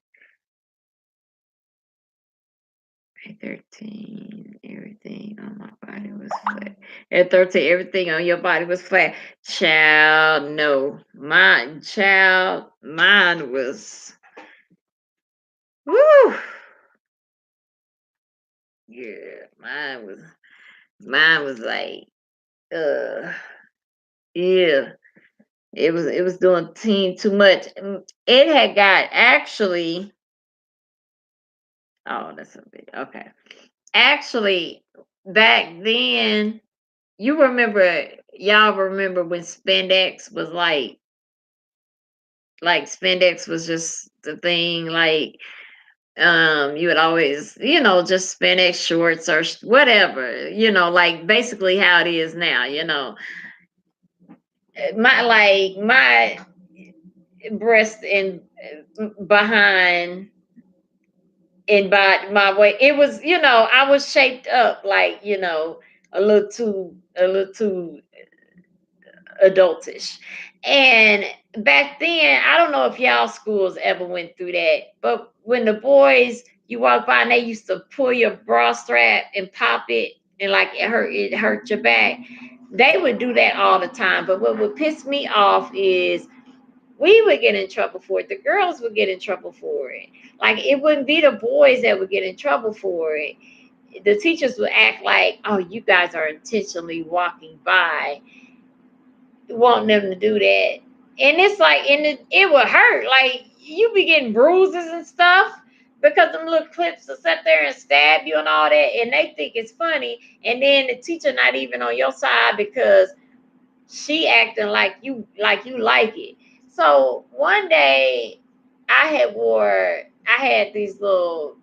13, everything on my body was flat. At 13, everything on your body was flat. Child, no. Mine was, woo. Yeah, mine was like, uh, yeah. It was doing teen too much. It had got actually. Oh, that's a bit okay. Actually, back then, y'all remember when spandex was like spandex was just the thing, like you would always, just spandex shorts or whatever, like basically how it is now, my breast and behind and by my way it was, I was shaped up like, a little too adultish. And back then, I don't know if y'all schools ever went through that, but when the boys you walk by and they used to pull your bra strap and pop it and like it hurt your back. They would do that all the time. But what would piss me off is we would get in trouble for it. The girls would get in trouble for it. Like it wouldn't be the boys that would get in trouble for it. The teachers would act like, oh, you guys are intentionally walking by wanting them to do that. And it's like, and it would hurt. Like you be getting bruises and stuff because them little clips will sit there and stab you and all that, and they think it's funny. And then the teacher not even on your side because she acting like you like it. So one day I had these little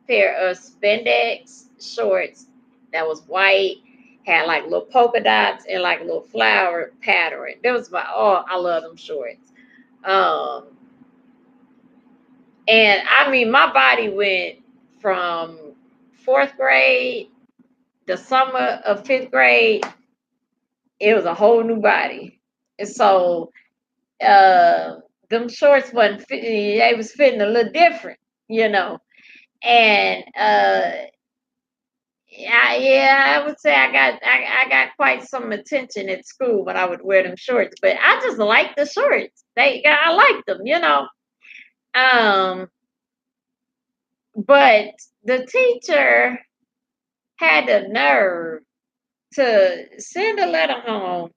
pair of spandex shorts that was white, had like little polka dots and like a little flower pattern. That was I love them shorts. Um and I mean my body went from fourth grade, the summer of fifth grade, it was a whole new body. And so uh them shorts wasn't fitting, they was fitting a little different, you know. And yeah, I would say I got quite some attention at school when I would wear them shorts, but I just like the shorts. I like them, you know. Um, but the teacher had the nerve to send a letter home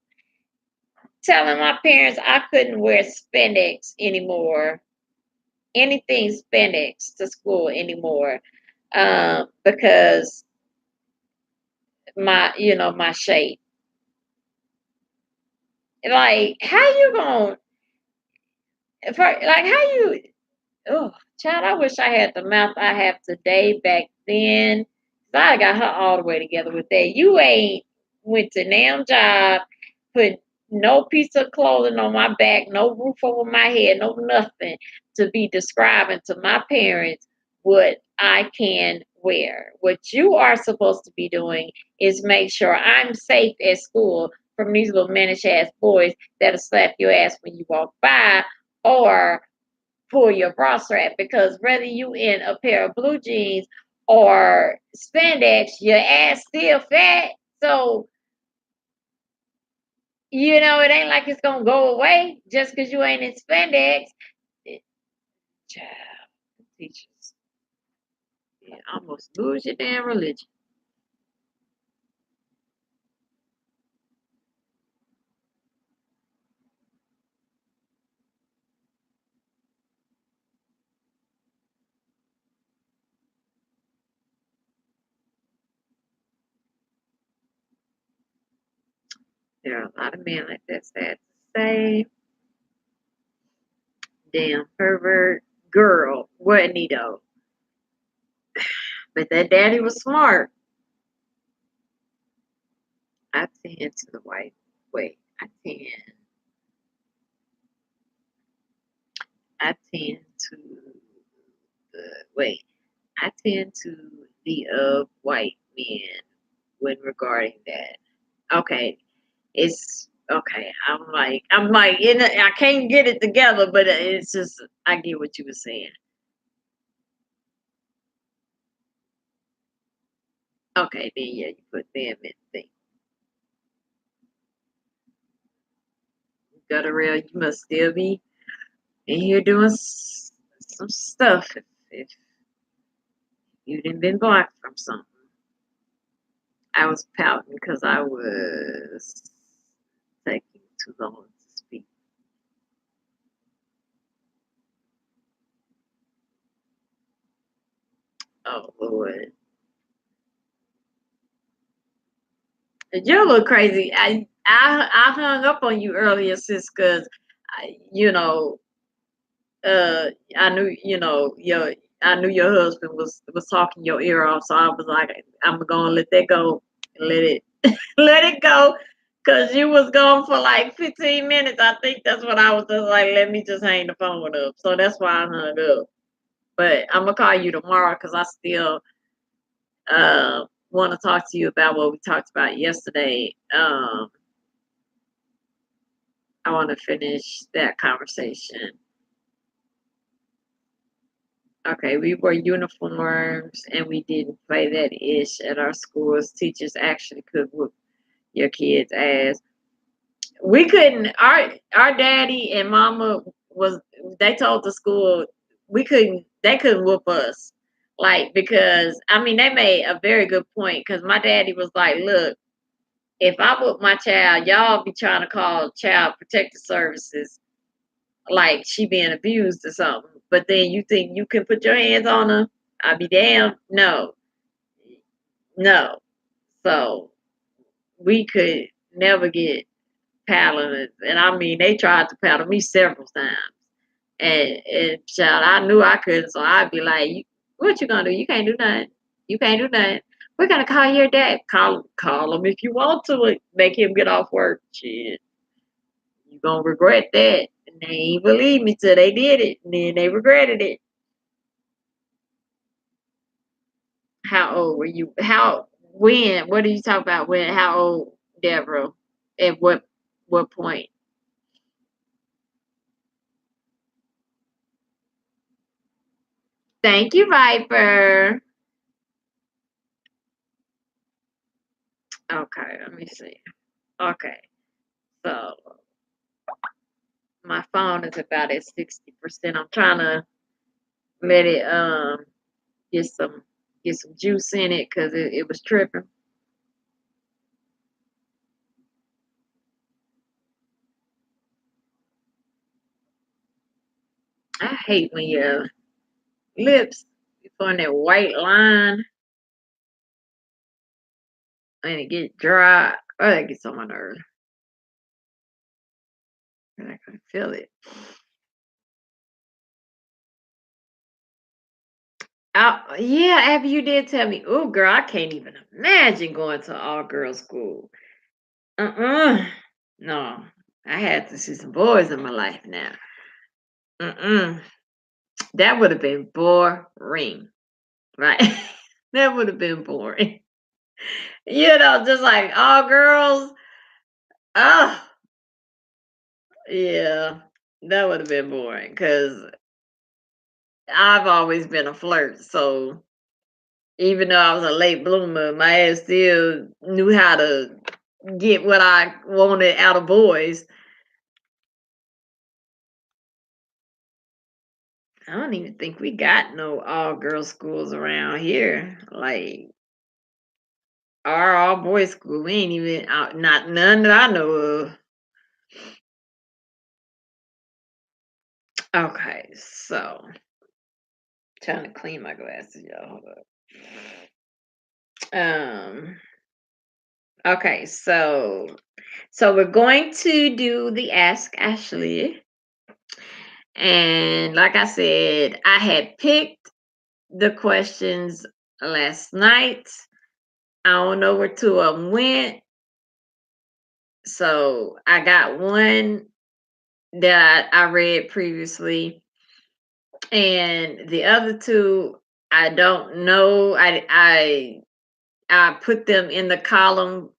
telling my parents I couldn't wear spandex anymore anything spandex to school anymore, because my shape. Like, how you gonna, like, how you, oh, child, I wish I had the mouth I have today back then. 'Cause I got her all the way together with that. You ain't went to damn job, put no piece of clothing on my back, no roof over my head, no nothing to be describing to my parents what I can wear. What you are supposed to be doing is make sure I'm safe at school from these little mannish ass boys that'll slap your ass when you walk by, or pull your bra strap, because whether you in a pair of blue jeans or spandex, your ass still fat. So, it ain't like it's gonna go away just because you ain't in spandex. It- Child, teachers, you almost lose your damn religion. There are a lot of men like that, sad to say. Damn pervert girl, wasn't he though? But that daddy was smart. I tend to the white. Wait, I tend to wait. I tend to the of white men when regarding that. Okay, it's okay. I'm like, I can't get it together, but it's just I get what you were saying. Okay, then yeah, you put them in the gutter rail. You must still be in here doing some stuff if you didn't been blocked from something. I was pouting because I was taking too long to speak. Oh Lord. You look crazy. I hung up on you earlier, sis, because you know I knew your husband was talking your ear off, so I was like, I'm gonna let that go, let it let it go, because you was gone for like 15 minutes. I think that's what I was just like. Let me just hang the phone up. So that's why I hung up. But I'm gonna call you tomorrow because I still want to talk to you about what we talked about yesterday. I want to finish that conversation. Okay, we wore uniforms and we didn't play that ish at our schools. Teachers actually could whoop your kids' ass. We couldn't. Our daddy and mama was. They told the school we couldn't. They couldn't whoop us, like, because I mean they made a very good point. Because my daddy was like, "Look, if I whoop my child, y'all be trying to call child protective services like she being abused or something. But then you think you can put your hands on her? I'll be damned. No, no. So we could never get paddling, and I mean they tried to paddle me several times, and child, I knew I couldn't, so I'd be like, "What you gonna do? You can't do nothing. You can't do nothing. We're gonna call your dad. Call him if you want to. Make him get off work. Shit, you gonna regret that." And they ain't believe me till they did it, and then they regretted it. How old were you? How when? What are you talking about? When? How old, Deborah? At what point? Thank you, Viper. Okay, let me see. Okay, so my phone is about at 60%. I'm trying to let it get some get some juice in it because it was tripping. hate when your lips on that white line and it get dry. Oh, that gets on my nerves. And I can feel it. Yeah, after you did tell me, oh girl, I can't even imagine going to all girls school. Uh-uh. No. I had to see some boys in my life now. Mm-mm. That would have been boring. Right. That would have been boring. Just like all girls. Oh, yeah. That would have been boring because I've always been a flirt. So even though I was a late bloomer, my ass still knew how to get what I wanted out of boys. I don't even think we got no all girl schools around here. Like our all boys school, we ain't even out, not none that I know of. Okay, so trying to clean my glasses, y'all. Hold up. Um. Okay, so we're going to do the Ask Ashley, and like I said, I had picked the questions last night. I don't know where two of them went, so I got one that I read previously, and the other two I don't know. I put them in the column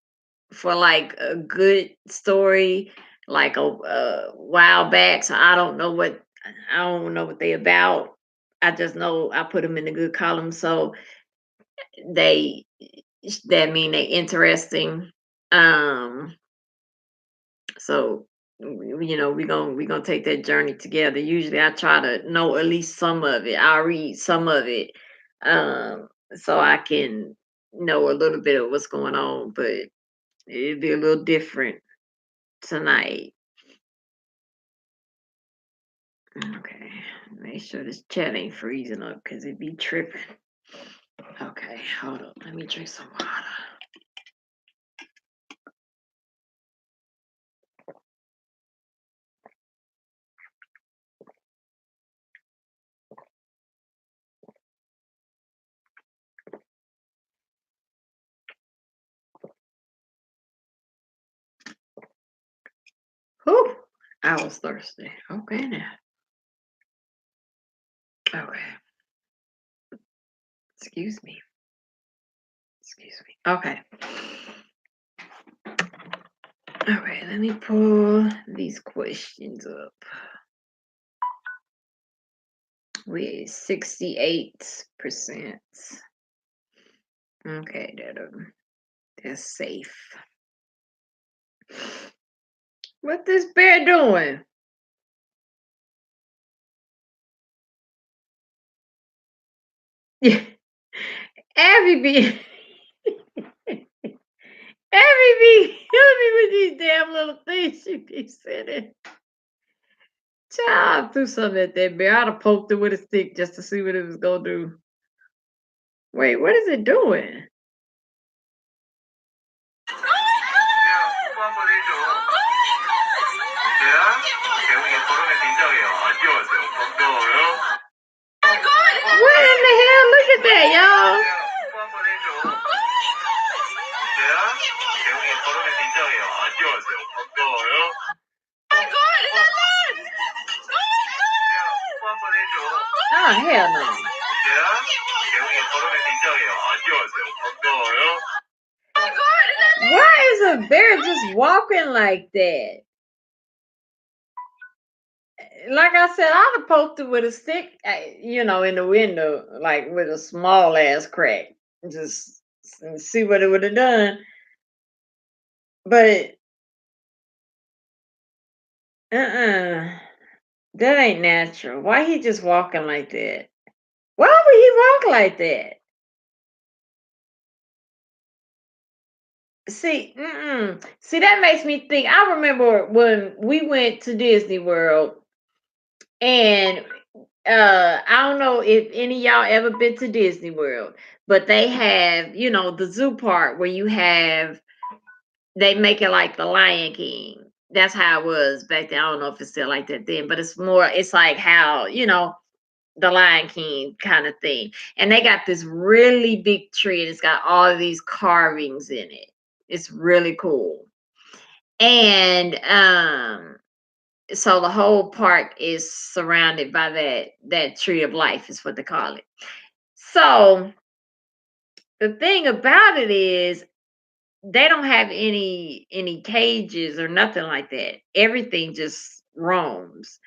for like a good story, like a while back. So I don't know what they about. I just know I put them in the good column, so they that mean they interesting. Um, so we gonna take that journey together. Usually, I try to know at least some of it. I'll read some of it, so I can know a little bit of what's going on, but it'd be a little different tonight. Okay. Make sure this chat ain't freezing up because it be tripping. Okay, hold up. Let me drink some water. Whew. I was thirsty. Okay now. Okay. Excuse me. Excuse me. Okay. Okay, let me pull these questions up. We're 68%. Okay, that's safe. What this bear doing? Yeah. Abby be Abby be me with these damn little things she be sending. Child, I threw something at that bear. I'd have poked it with a stick just to see what it was gonna do. Wait, what is it doing? What in the hell? Look at that, y'all. Oh, hell no. Why is a bear just walking like that? Like I said, I'd have poked it with a stick, in the window, like with a small ass crack, just see what it would have done. But that ain't natural. Why he just walking like that? Why would he walk like that? See, that makes me think. I remember when we went to Disney World, and I don't know if any of y'all ever been to Disney World, but they have, the zoo part where they make it like the Lion King. That's how it was back then. I don't know if it's still like that then, but it's like how, the Lion King kind of thing. And they got this really big tree and it's got all of these carvings in it. It's really cool. And so the whole park is surrounded by that tree of life is what they call it. So the thing about it is they don't have any cages or nothing like that. Everything just roams.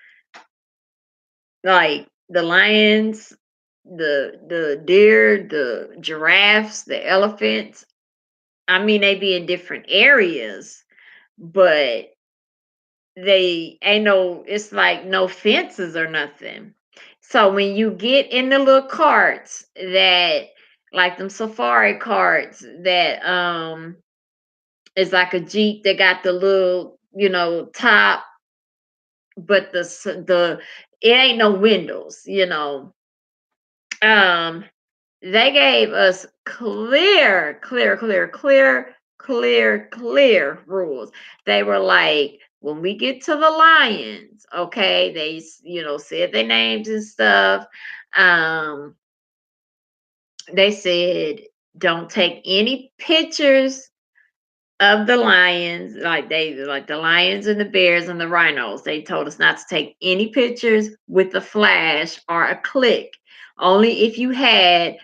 Like the lions, the deer, the giraffes, the elephants. I mean, they be in different areas, but they ain't no, it's like no fences or nothing. So when you get in the little carts that, like them safari carts that is like a Jeep that got the little, top, but the it ain't no windows. Um they gave us clear rules. They were like, when we get to the lions, okay, said their names and stuff. Um, they said, don't take any pictures of the lions, like the lions and the bears and the rhinos. They told us not to take any pictures with a flash or a click. Only if you had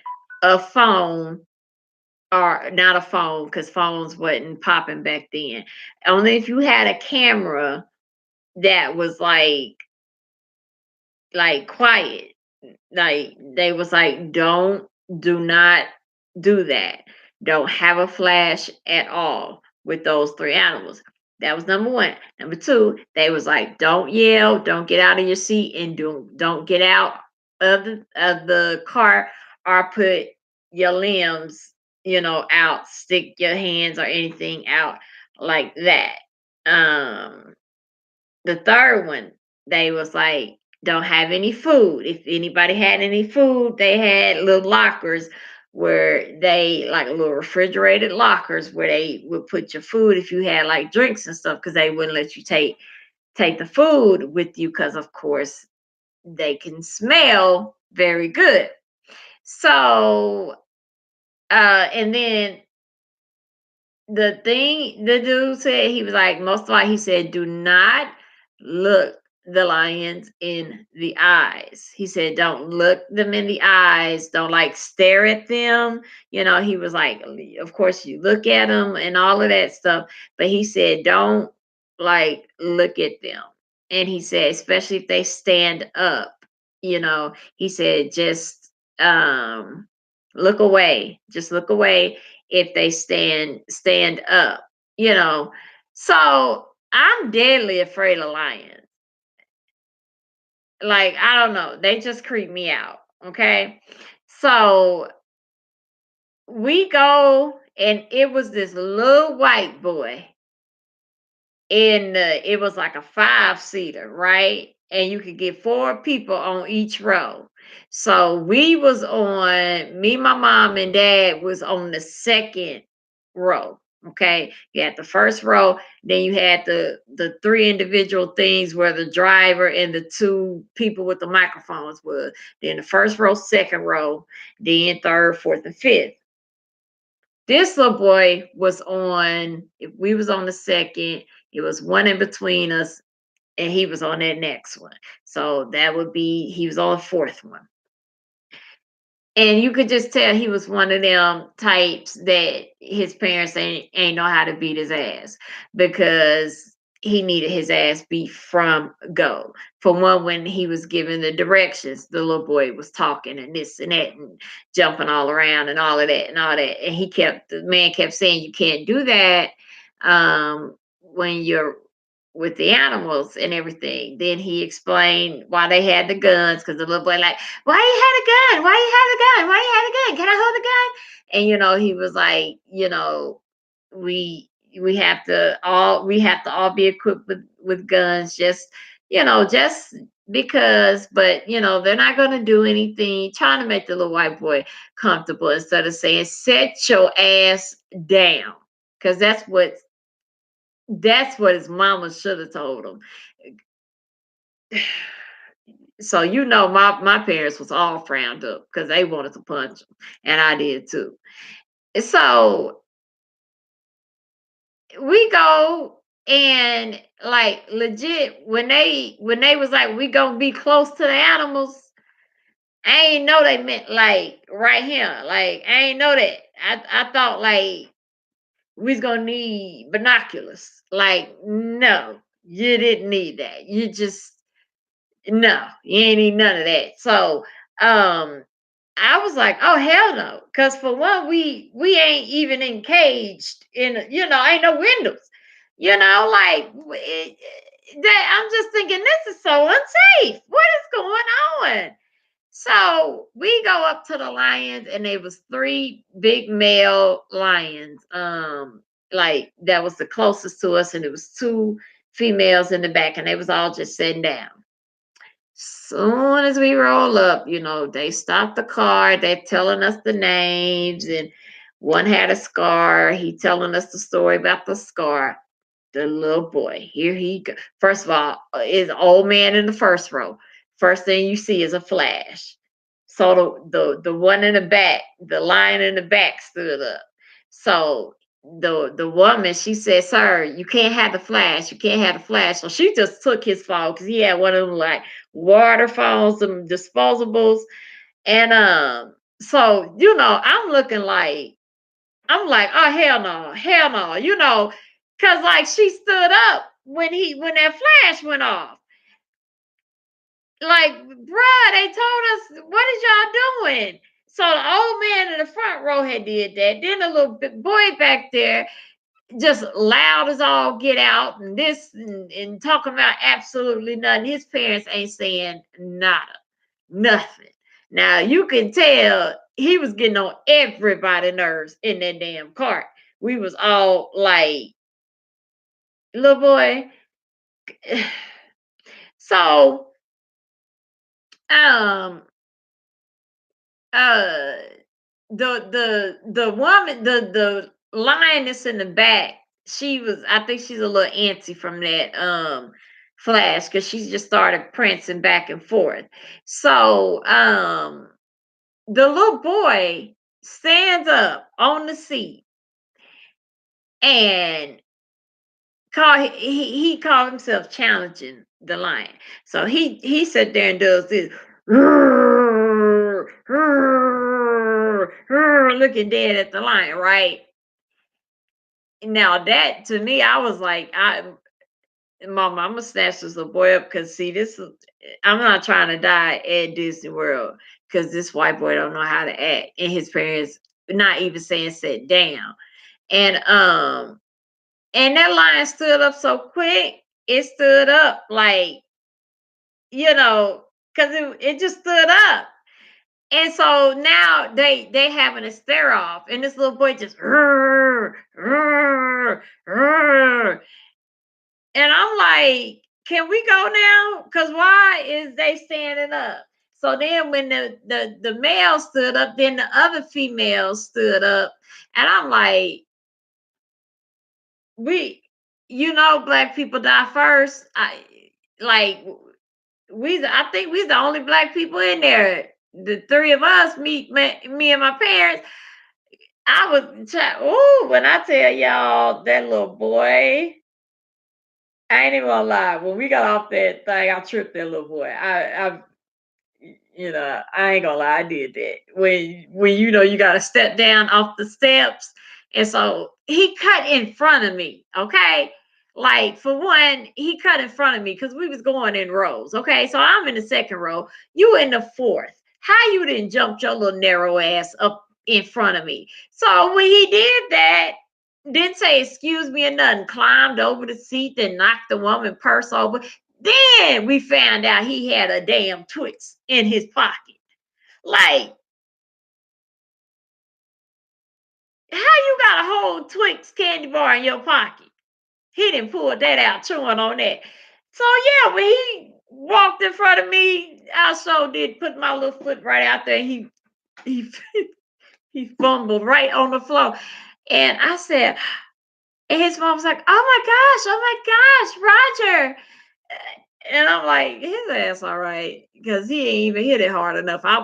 a phone, or not a phone, because phones wasn't popping back then. Only if you had a camera that was like quiet. Like they was like, do not do that. Don't have a flash at all with those three animals. That was number one. Number two, they was like, don't yell, don't get out of your seat, and don't get out of the car or put your limbs, out, stick your hands or anything out like that. Um the third one, they was like, don't have any food. If anybody had any food, they had little lockers where they, like little refrigerated lockers where they would put your food if you had like drinks and stuff, because they wouldn't let you take the food with you, because of course they can smell very good. So and then the dude said, he was like, most of all, he said, do not look the lions in the eyes. He said, don't look them in the eyes. Don't like stare at them. He was like, of course you look at them and all of that stuff, but he said, don't like look at them. And he said, especially if they stand up, he said, just look away. Just look away if they stand up, you know. So I'm deadly afraid of lions. Like, I don't know. They just creep me out. Okay. So we go, and it was this little white boy it was like a five-seater, right? And you could get four people on each row. So me, my mom, and dad was on the second row. Okay. You had the first row, then you had the three individual things where the driver and the two people with the microphones was. Then the first row, second row, then third, fourth, and fifth. This little boy was on, if we was on the second, it was one in between us, and he was on that next one. So that would be, he was on the fourth one. And you could just tell he was one of them types that his parents ain't know how to beat his ass, because he needed his ass beat from go. For one, when he was giving the directions, the little boy was talking and this and that and jumping all around and all of that and all that. And the man kept saying, you can't do that when you're with the animals and everything. Then he explained why they had the guns, because the little boy like, why you had a gun? Why you had a gun? Why you had a gun? Can I hold a gun? And he was like, we have to all be equipped with guns, just because, but they're not going to do anything, trying to make the little white boy comfortable instead of saying, "Set your ass down," because that's what his mama should have told him. So my parents was all frowned up because they wanted to punch him, and I did too. So we go, and like legit, when they was like, we gonna be close to the animals, I ain't know they meant like right here. Like I ain't know that. I thought like we was gonna need binoculars. Like, no, you didn't need that. You just, no, you ain't need none of that. So um I was like, oh hell no. Cause for one, we ain't even encaged ain't no windows. Like that, I'm just thinking this is so unsafe. What is going on? So we go up to the lions, and there was three big male lions. Like that was the closest to us, and it was two females in the back, and they was all just sitting down. Soon as we roll up, they stop the car. They're telling us the names, and one had a scar. He telling us the story about the scar. The little boy, here he go. First of all, is an old man in the first row. First thing you see is a flash. So the one in the back, the lion in the back stood up. So the woman, she said, "Sir, you can't have the flash. You can't have the flash." So she just took his phone because he had one of them like water phones, some disposables, and I'm looking like, I'm like, oh hell no, cause like she stood up when that flash went off. Like, bruh, they told us, what is y'all doing? So the old man in the front row had did that. Then the little boy back there, just loud as all get out, and this and talking about absolutely nothing. His parents ain't saying nada, nothing. Now you can tell he was getting on everybody's nerves in that damn cart. We was all like, little boy. So um uh the woman, the lioness in the back, she was, I think she's a little antsy from that flash, because she just started prancing back and forth. So the little boy stands up on the seat, and he called himself challenging the lion. So he sat there and does this looking dead at the lion, right? Now that, to me, I was like, Mama, I'm gonna snatch this little boy up, because see, I'm not trying to die at Disney World because this white boy don't know how to act, and his parents not even saying sit down. And that lion stood up so quick, it stood up like, because it just stood up. And so now they having a stare off, and this little boy just "Rrr, rrr, rrr." And I'm like, can we go now? Because why is they standing up? So then when the male stood up, then the other female stood up, and I'm like, we, black people die first. Like I think we's the only black people in there. The three of us, me and my parents. I was, when I tell y'all that little boy, I ain't even gonna lie. When we got off that thing, I tripped that little boy. I ain't gonna lie, I did that. When you gotta step down off the steps. And so he cut in front of me, okay? Like, for one, he cut in front of me because we was going in rows. Okay. So I'm in the second row, you in the fourth. How you didn't jump your little narrow ass up in front of me? So when he did that, didn't say excuse me or nothing, climbed over the seat, then knocked the woman purse over. Then we found out he had a damn Twix in his pocket. Like, how you got a whole Twix candy bar in your pocket? He didn't pull that out, chewing on that. So yeah, when walked in front of me. I so did put my little foot right out there. He he fumbled right on the floor. And I said, and his mom was like, oh my gosh, Roger. And I'm like, his ass all right, because he ain't even hit it hard enough. I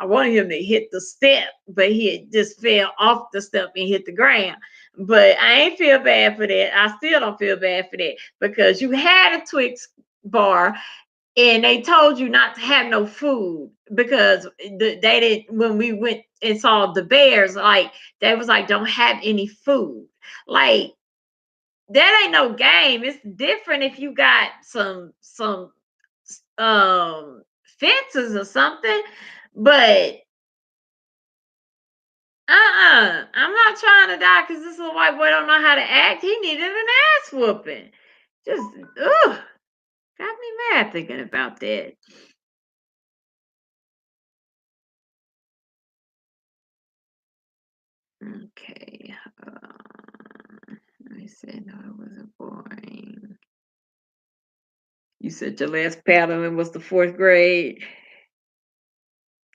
wanted him to hit the step, but he had just fell off the step and hit the ground. But I ain't feel bad for that. I still don't feel bad for that because you had a Twix bar and they told you not to have no food because they didn't. When we went and saw the bears, like they was like, don't have any food. Like that ain't no game. It's different if you got some fences or something. But I'm not trying to die because this little white boy don't know how to act. He needed an ass whooping. Just ugh, got me mad thinking about that. Okay. I said no, it wasn't boring. You said your last paddling was the fourth grade.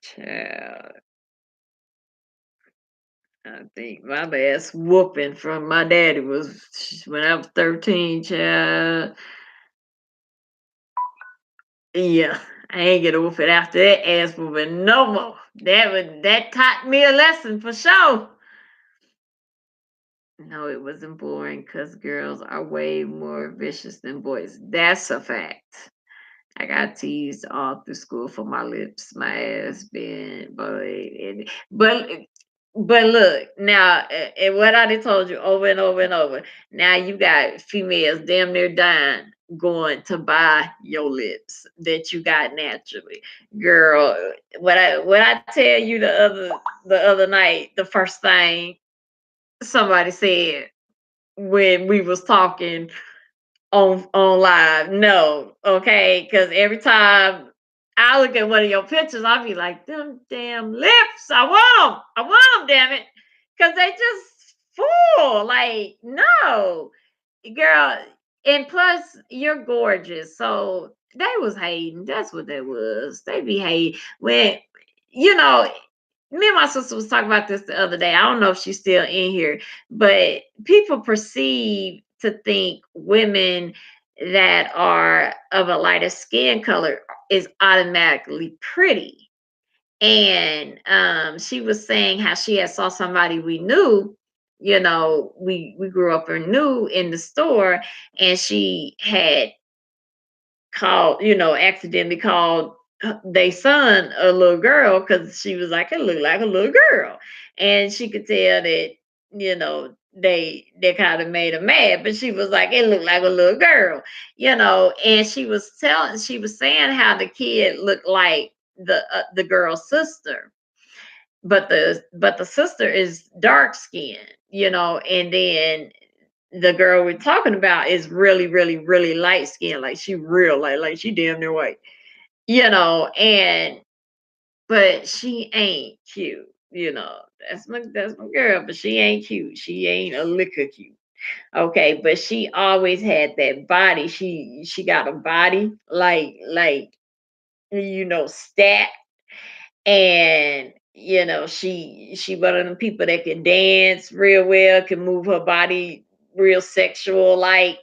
Child, I think my last whooping from my daddy was when I was 13, child. Yeah, I ain't get a whooping after that ass whooping no more. That taught me a lesson for sure. No, it wasn't boring because girls are way more vicious than boys. That's a fact. I got teased all through school for my lips, my ass being bullied. But look, now, and what I done told you over and over and over, now you got females damn near dying going to buy your lips that you got naturally. Girl, what I tell you the other night, the first thing somebody said when we was talking on live. No, okay, because every time I look at one of your pictures, I'll be like, them damn lips. I want them. I want them, damn it. Because they just full. Like, no. Girl, and plus you're gorgeous. So they was hating. That's what they was. They be hating. When you know, me and my sister was talking about this the other day. I don't know if she's still in here, but people perceive to think women that are of a lighter skin color is automatically pretty. And she was saying how she had saw somebody we knew, we grew up and knew in the store, and she had called, accidentally called they son a little girl because she was like, it looked like a little girl. And she could tell that, they kind of made her mad, but she was like, it looked like a little girl, and she was saying how the kid looked like the girl's sister, but the sister is dark skinned, and then the girl we're talking about is really, really, really light skinned, like she real like she damn near white, and but she ain't cute, that's my girl, but she ain't cute. She ain't a liquor cute. Okay, but she always had that body. She got a body like stat, and she one of them people that can dance real well, can move her body real sexual like,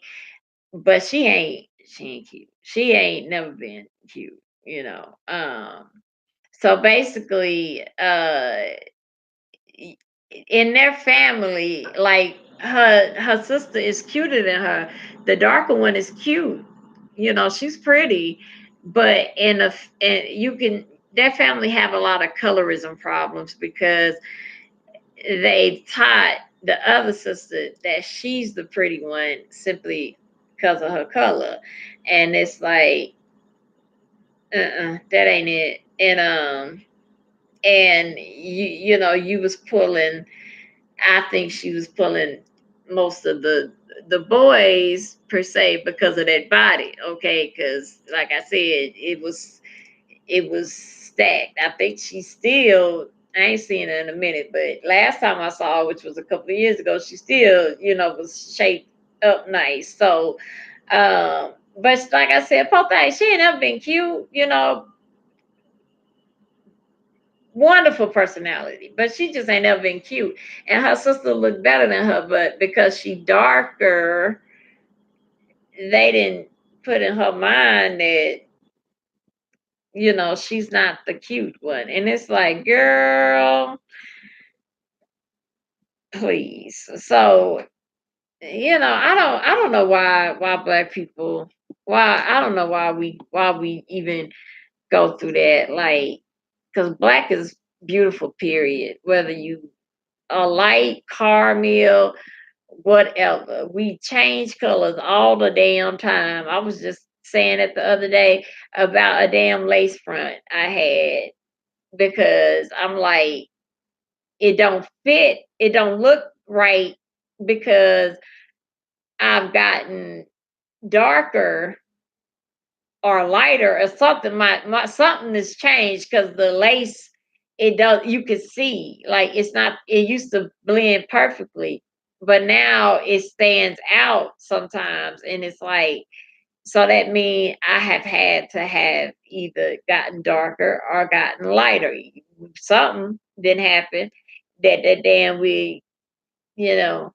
but she ain't cute. She ain't never been cute, so basically i- in their family, like her sister is cuter than her. The darker one is cute, she's pretty, but and you can their family have a lot of colorism problems because they taught the other sister that she's the pretty one simply because of her color. And it's like, that ain't it. And you was pulling, I think she was pulling most of the boys per se because of that body, okay? Because like I said, it was stacked. I think she's still. I ain't seen her in a minute, but last time I saw her, which was a couple of years ago, she still, was shaped up nice. So, But like I said, poor thing, she ain't never been cute, wonderful personality, but she just ain't never been cute. And her sister looked better than her, but because she darker, they didn't put in her mind that, she's not the cute one. And it's like, girl, please. So, I don't know why black people, why I don't know why we even go through that. Like, because black is beautiful, period. Whether you a light caramel, whatever. We change colors all the damn time. I was just saying it the other day about a damn lace front I had, because I'm like, it don't fit, it don't look right, because I've gotten darker or lighter or something. My something has changed, because the lace, it does, you can see, like, it's not, it used to blend perfectly, but now it stands out sometimes, and it's like, so that means I have had to have either gotten darker or gotten lighter. Something didn't happen, that damn we, you know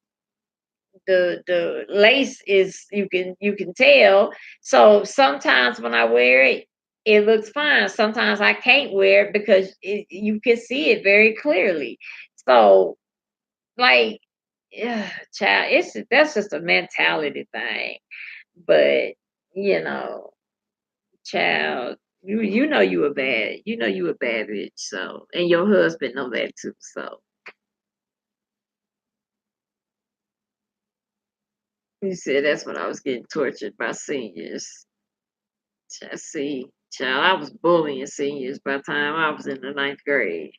the lace is, you can tell. So sometimes when I wear it, it looks fine. Sometimes I can't wear it because you can see it very clearly. So, like, yeah, child, that's just a mentality thing. But, you know, child, you a bad bitch. So, and your husband know that too. So you said that's when I was getting tortured by seniors. See, child, I was bullying seniors by the time I was in the ninth grade.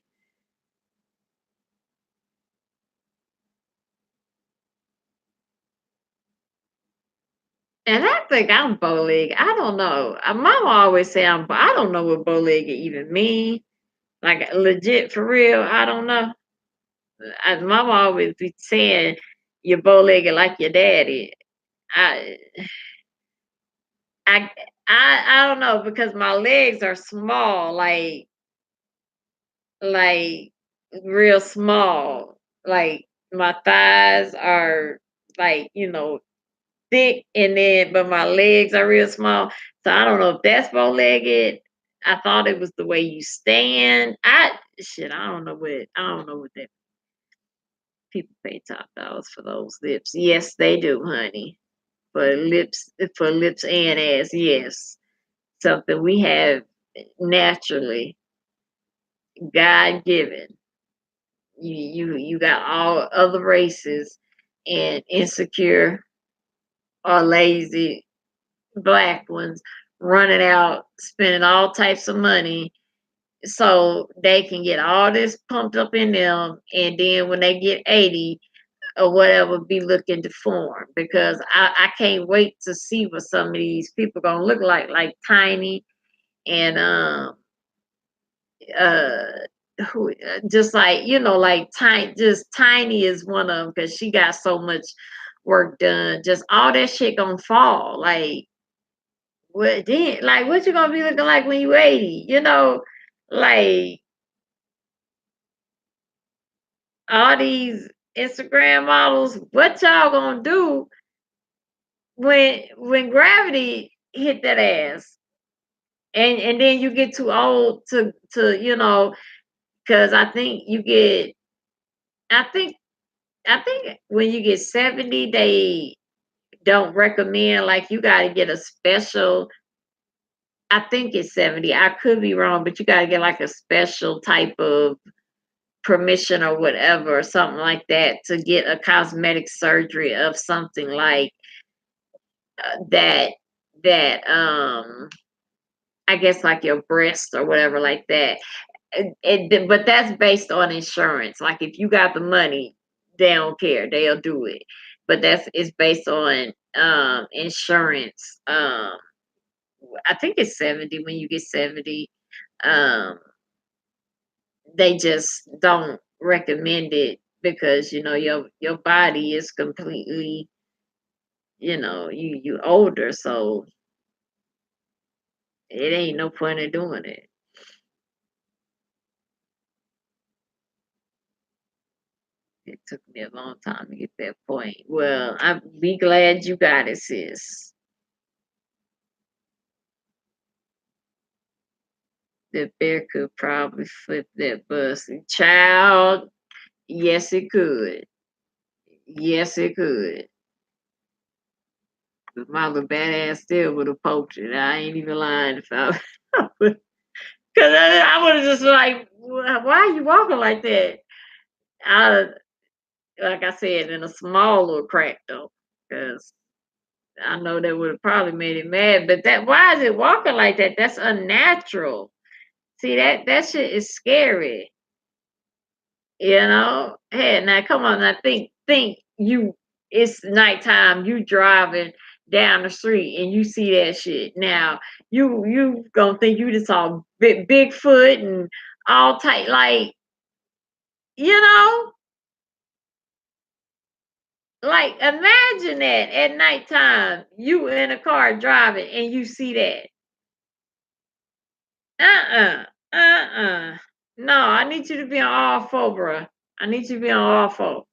And I think I'm bow-legged. I don't know. Mama always say I don't know what bow-legged even mean. Like, legit, for real, I don't know. Mama always be saying you're bow-legged like your daddy. I, I, I don't know, because my legs are small, like real small. Like, my thighs are, like, thick, and then but my legs are real small. So I don't know if that's bow legged. I thought it was the way you stand. I don't know what that, people pay top dollars for those lips. Yes, they do, honey. For lips and ass, yes. Something we have naturally, God given. You got all other races and insecure or lazy black ones running out, spending all types of money so they can get all this pumped up in them, and then when they get 80 or whatever, be looking deformed. Because I can't wait to see what some of these people gonna look like Tiny, and uh just like, like Tiny. Just Tiny is one of them, because she got so much work done. Just all that shit gonna fall. What you gonna be looking like when you 80? Like, all these Instagram models, what y'all gonna do when gravity hit that ass? And then you get too old to because I think I think when you get 70, they don't recommend, like, you gotta get a special. I think it's 70. I could be wrong, but you gotta get like a special type of permission or whatever, or something like that, to get a cosmetic surgery of something like that, I guess, like your breast or whatever, like that. But that's based on insurance. Like, if you got the money, they don't care, they'll do it. But it's based on insurance. I think it's 70. When you get 70, um they just don't recommend it, because your body is completely, you older. So It ain't no point in doing it. It took me a long time to get that point. Well, I'm be glad you got it, sis. The bear could probably flip that bus. Child, yes, it could. Yes, it could. But my little badass still would have poked it. I ain't even lying if I because I would have just like, why are you walking like that? I, like I said, in a small little crack though, because I know that would have probably made it mad. But that, why is it walking like that? That's unnatural. See that shit is scary. You know? Hey, now come on, now think you it's nighttime, you driving down the street and you see that shit. Now you gonna think you just saw Bigfoot and all tight like, you know, like imagine that at nighttime, you in a car driving and you see that. Uh-uh. Uh-uh. No, I need you to be on all four, bruh. I need you to be on all four.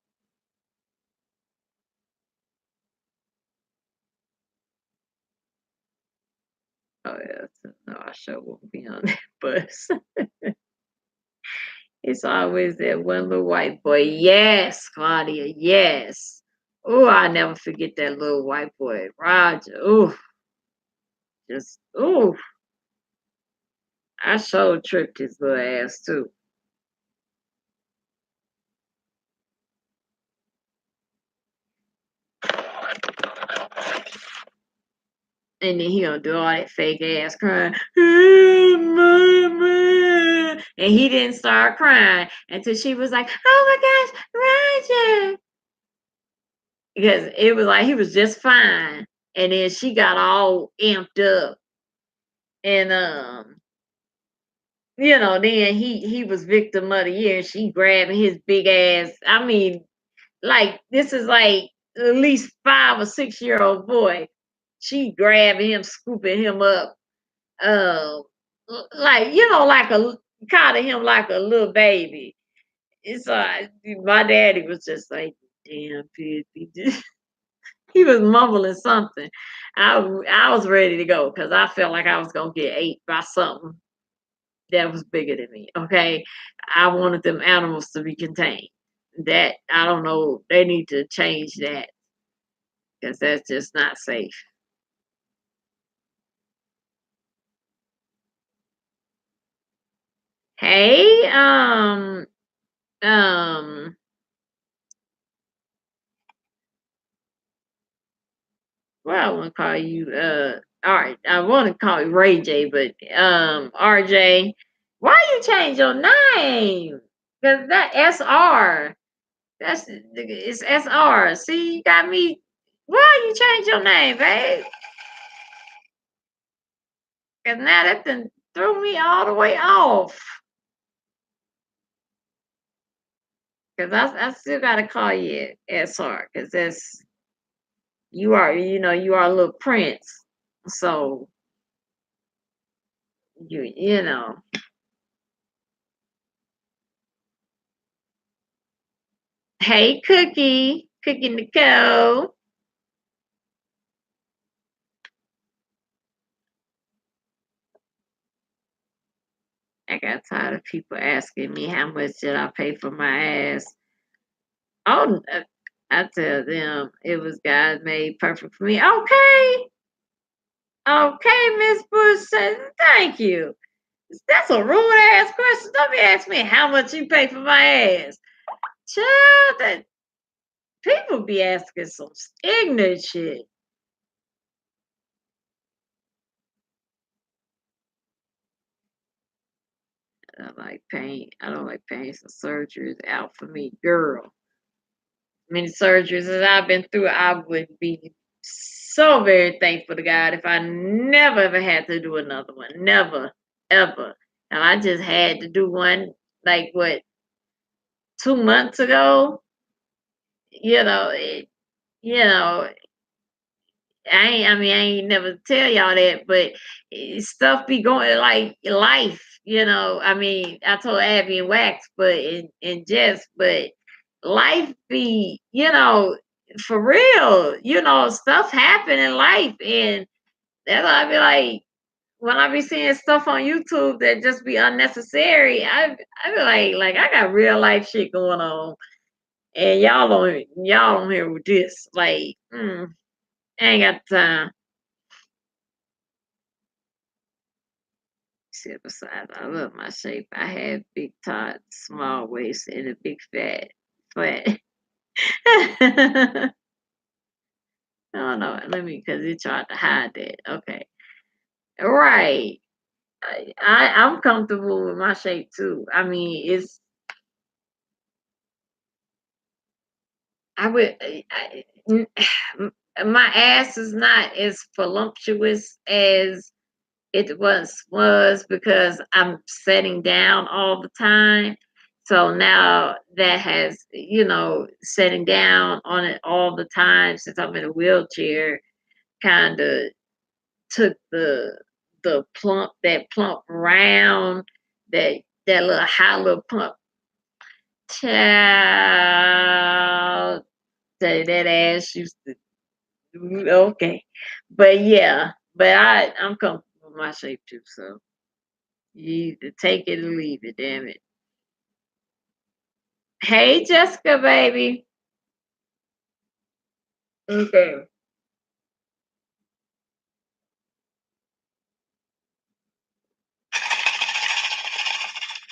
Oh yeah. No, I sure won't be on that bus. It's always that one little white boy. Yes, Claudia. Yes. Oh, I never forget that little white boy, Roger. Oh, just oh, I sure tripped his little ass too. And then he gonna do all that fake ass crying. "Ah, mama." And he didn't start crying until she was like, "Oh my gosh, Roger!" Because it was like he was just fine, and then she got all amped up, and then he was victim of the year. She grabbing his big ass. I mean, like this is like at least 5 or 6 year old boy. She grabbing him, scooping him up, um, like like a kind of him like a little baby. It's my daddy was just like, damn, Pissy. He was mumbling something. I was ready to go because I felt like I was gonna get ate by something that was bigger than me. Okay, I wanted them animals to be contained. That I don't know. They need to change that because that's just not safe. Hey, um, well, I want to call you. All right, I want to call you Ray J, but RJ, why you change your name? Because that SR, it's SR. See, you got me. Why you change your name, babe? Because now that done threw me all the way off. Because I still gotta call you SR. Because that's you are a little prince. So you know. Hey, Cookie Nicole. I got tired of people asking me how much did I pay for my ass. Oh, I tell them it was God made perfect for me. Okay, okay, Miss Bush says thank you. That's a rude ass question. Don't be asking me how much you pay for my ass. Child, that people be asking some ignorant shit. I don't like pain, so surgery is out for me, girl. Many surgeries that I've been through, I would be so very thankful to God if I never ever had to do another one. Never, ever. And I just had to do one like what 2 months ago. You know, it, you know, I ain't never tell y'all that, but stuff be going like life, you know. I mean, I told Abby and Wax, but and Jess, but life be, you know, for real, you know, stuff happen in life, and that's why I be like, when I be seeing stuff on YouTube that just be unnecessary, I be like I got real life shit going on, and y'all don't hear with this, like, I ain't got time. Said besides, I love my shape. I have big tots, small waist, and a big flat. I don't know. Let me, because it tried to hide that. Okay, right. I'm comfortable with my shape too. I mean, it's I would my ass is not as voluptuous as it was because I'm sitting down all the time. So now that has, you know, sitting down on it all the time since I'm in a wheelchair kind of took the plump round that little high little plump child that ass used to okay. But yeah, but I'm comfortable with my shape too, so you either take it or leave it, damn it. Hey, Jessica, baby. Okay.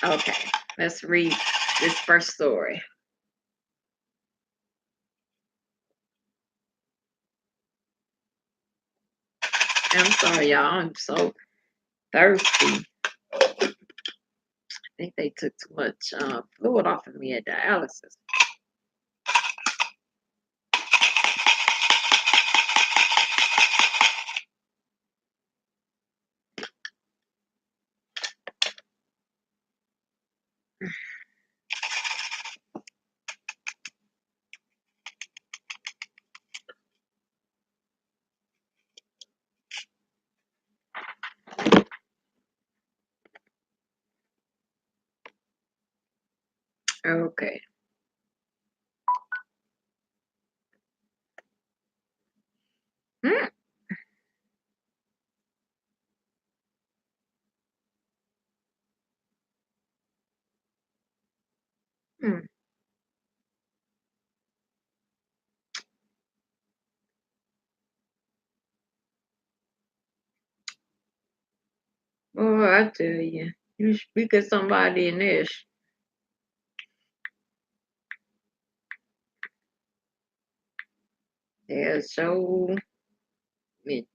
Okay. Let's read this first story. I'm sorry, y'all. I'm so thirsty. I think they took too much fluid off of me at dialysis. Okay. Mm, mm. Oh, I tell you, you speak of somebody in this. They're so many.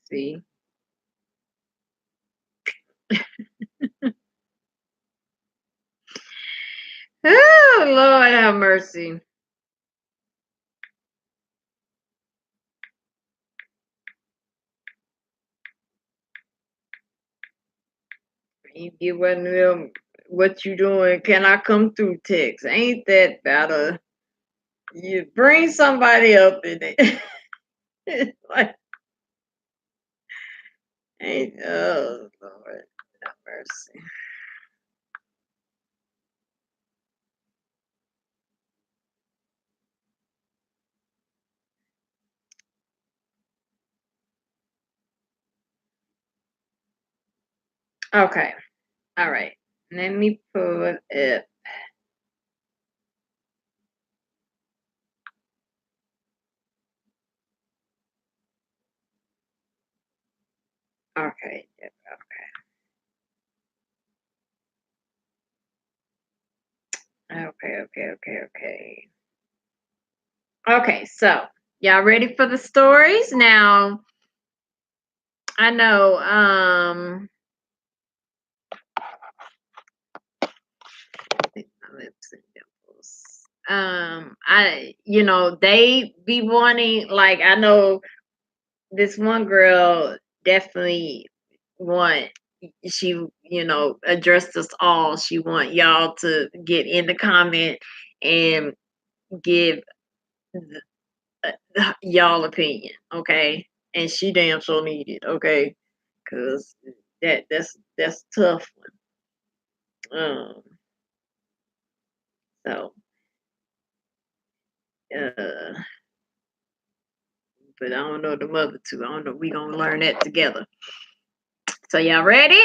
See. Oh, Lord have mercy. You get one of them, what you doing? Can I come through text? Ain't that better? You bring somebody up in it. Like, ain't, oh, Lord have mercy. Okay. All right. Let me put it. Okay. Yep, okay. Okay. Okay. So, y'all ready for the stories? Now, I know, my lips and dimples. You know, they be wanting, like, I know this one girl definitely want, she, addressed us all. She want y'all to get in the comment and give y'all opinion, okay? And she damn sure need it, okay? Cause that's tough one. So uh, but I don't know the mother two. I don't know. We gonna learn that together. So y'all ready?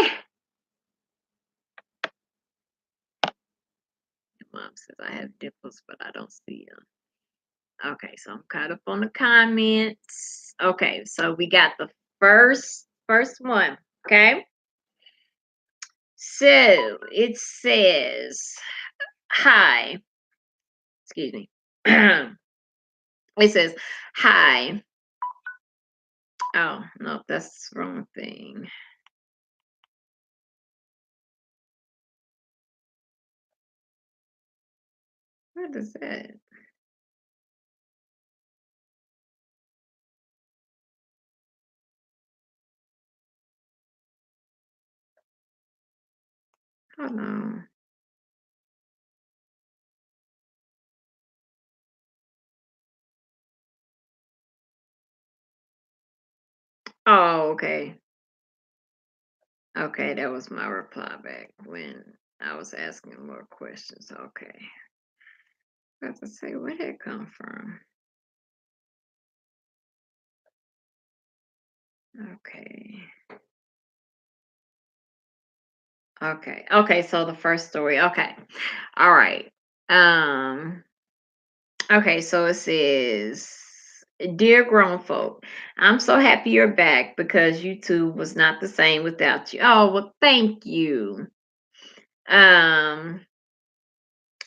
Mom says I have dimples, but I don't see them. Okay, so I'm caught up on the comments. Okay, so we got the first one. Okay, so it says hi. Excuse me. It says hi. Oh no, that's the wrong thing. What is that? Hold on. Oh, okay. Okay, that was my reply back when I was asking more questions. Okay. I have to say, where did it come from? Okay. Okay. Okay, so the first story. Okay. All right. Um, okay, so it says, Dear grown folk, I'm so happy you're back because YouTube was not the same without you. Oh, well, thank you. Um,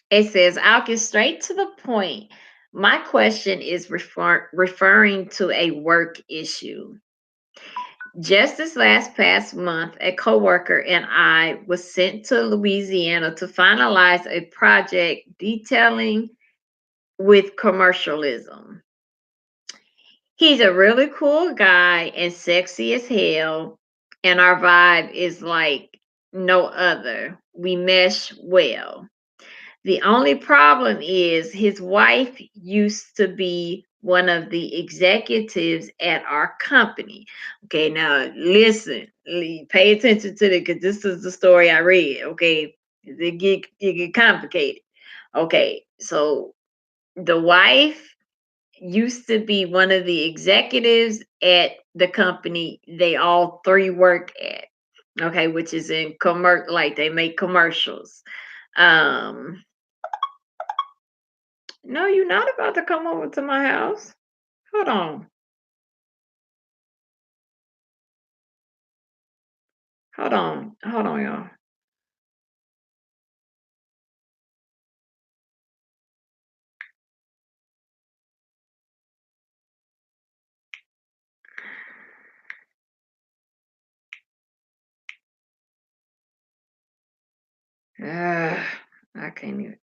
it says, I'll get straight to the point. My question is referring to a work issue. Just this last past month, a coworker and I was sent to Louisiana to finalize a project detailing with commercialism. He's a really cool guy and sexy as hell, and our vibe is like no other. We mesh well. The only problem is his wife used to be one of the executives at our company. Okay, now listen, pay attention to it because this is the story I read. Okay, it get complicated. Okay, so the wife used to be one of the executives at the company they all three work at. Okay, which is in like they make commercials. Um, No, you're not about to come over to my house. Hold on. Hold on. Hold on, y'all. I can't even.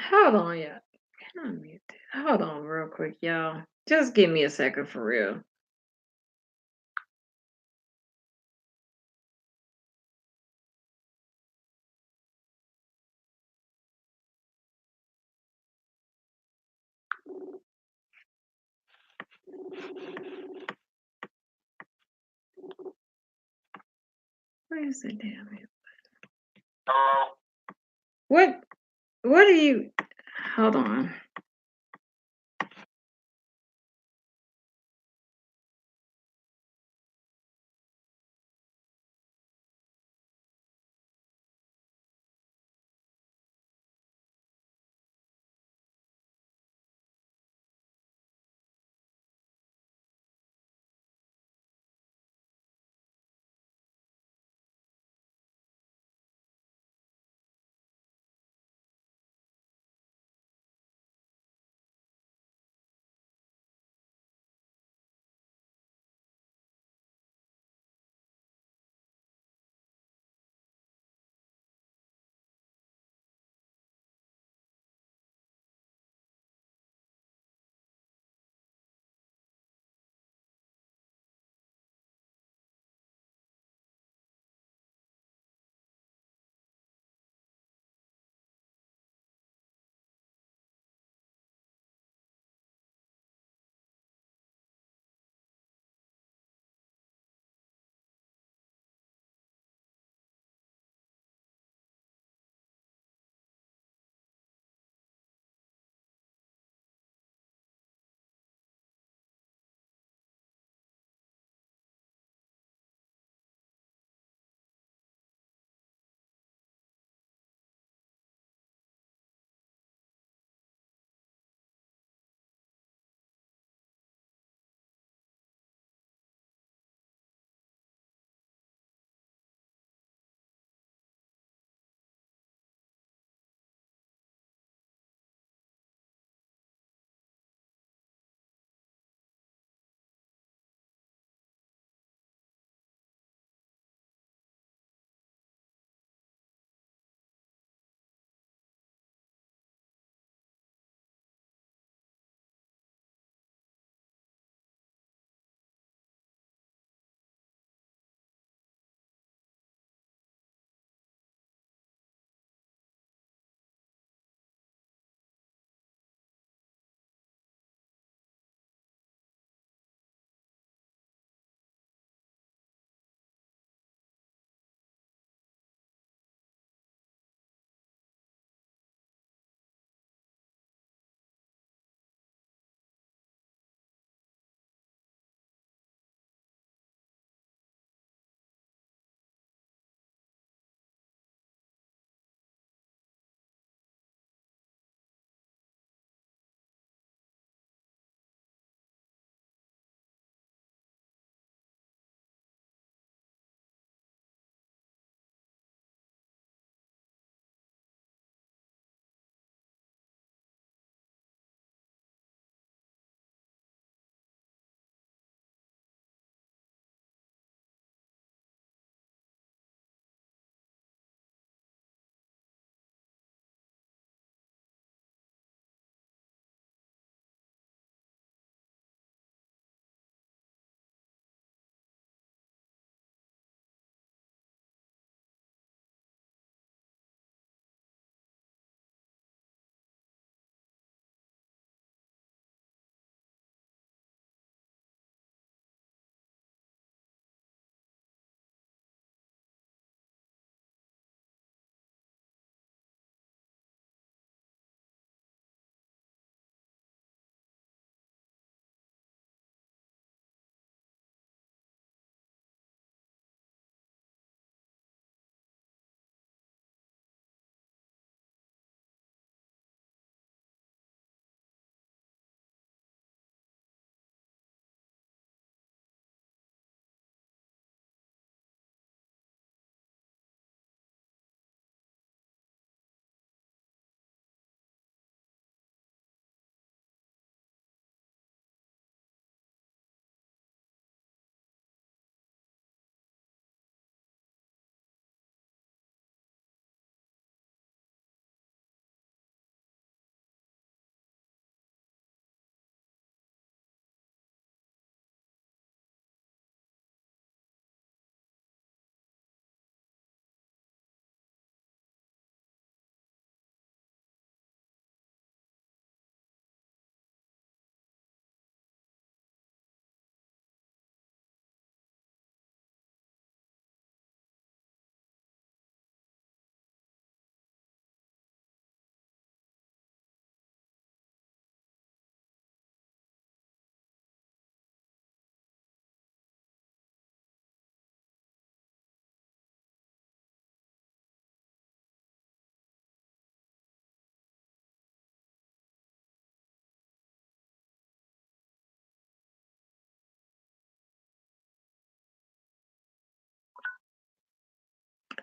Hold on, y'all. Can I mute that? Hold on, real quick, y'all. Just give me a second for real. Where's the damn it? What what are you hold on.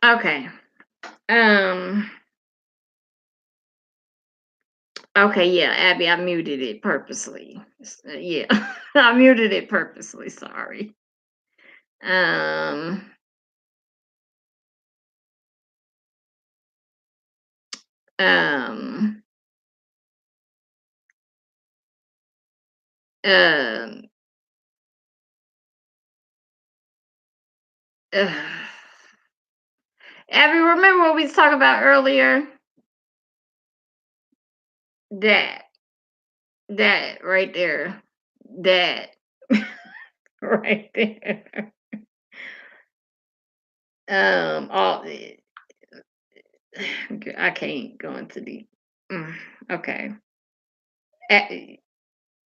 Okay. Um. Okay. Yeah, Abby, I muted it purposely. Yeah, I muted it purposely. Sorry. Um. Um. Um. ugh. Abby, remember what we was talking about earlier? That. That right there. That right there. All I can't go into the. Mm, okay.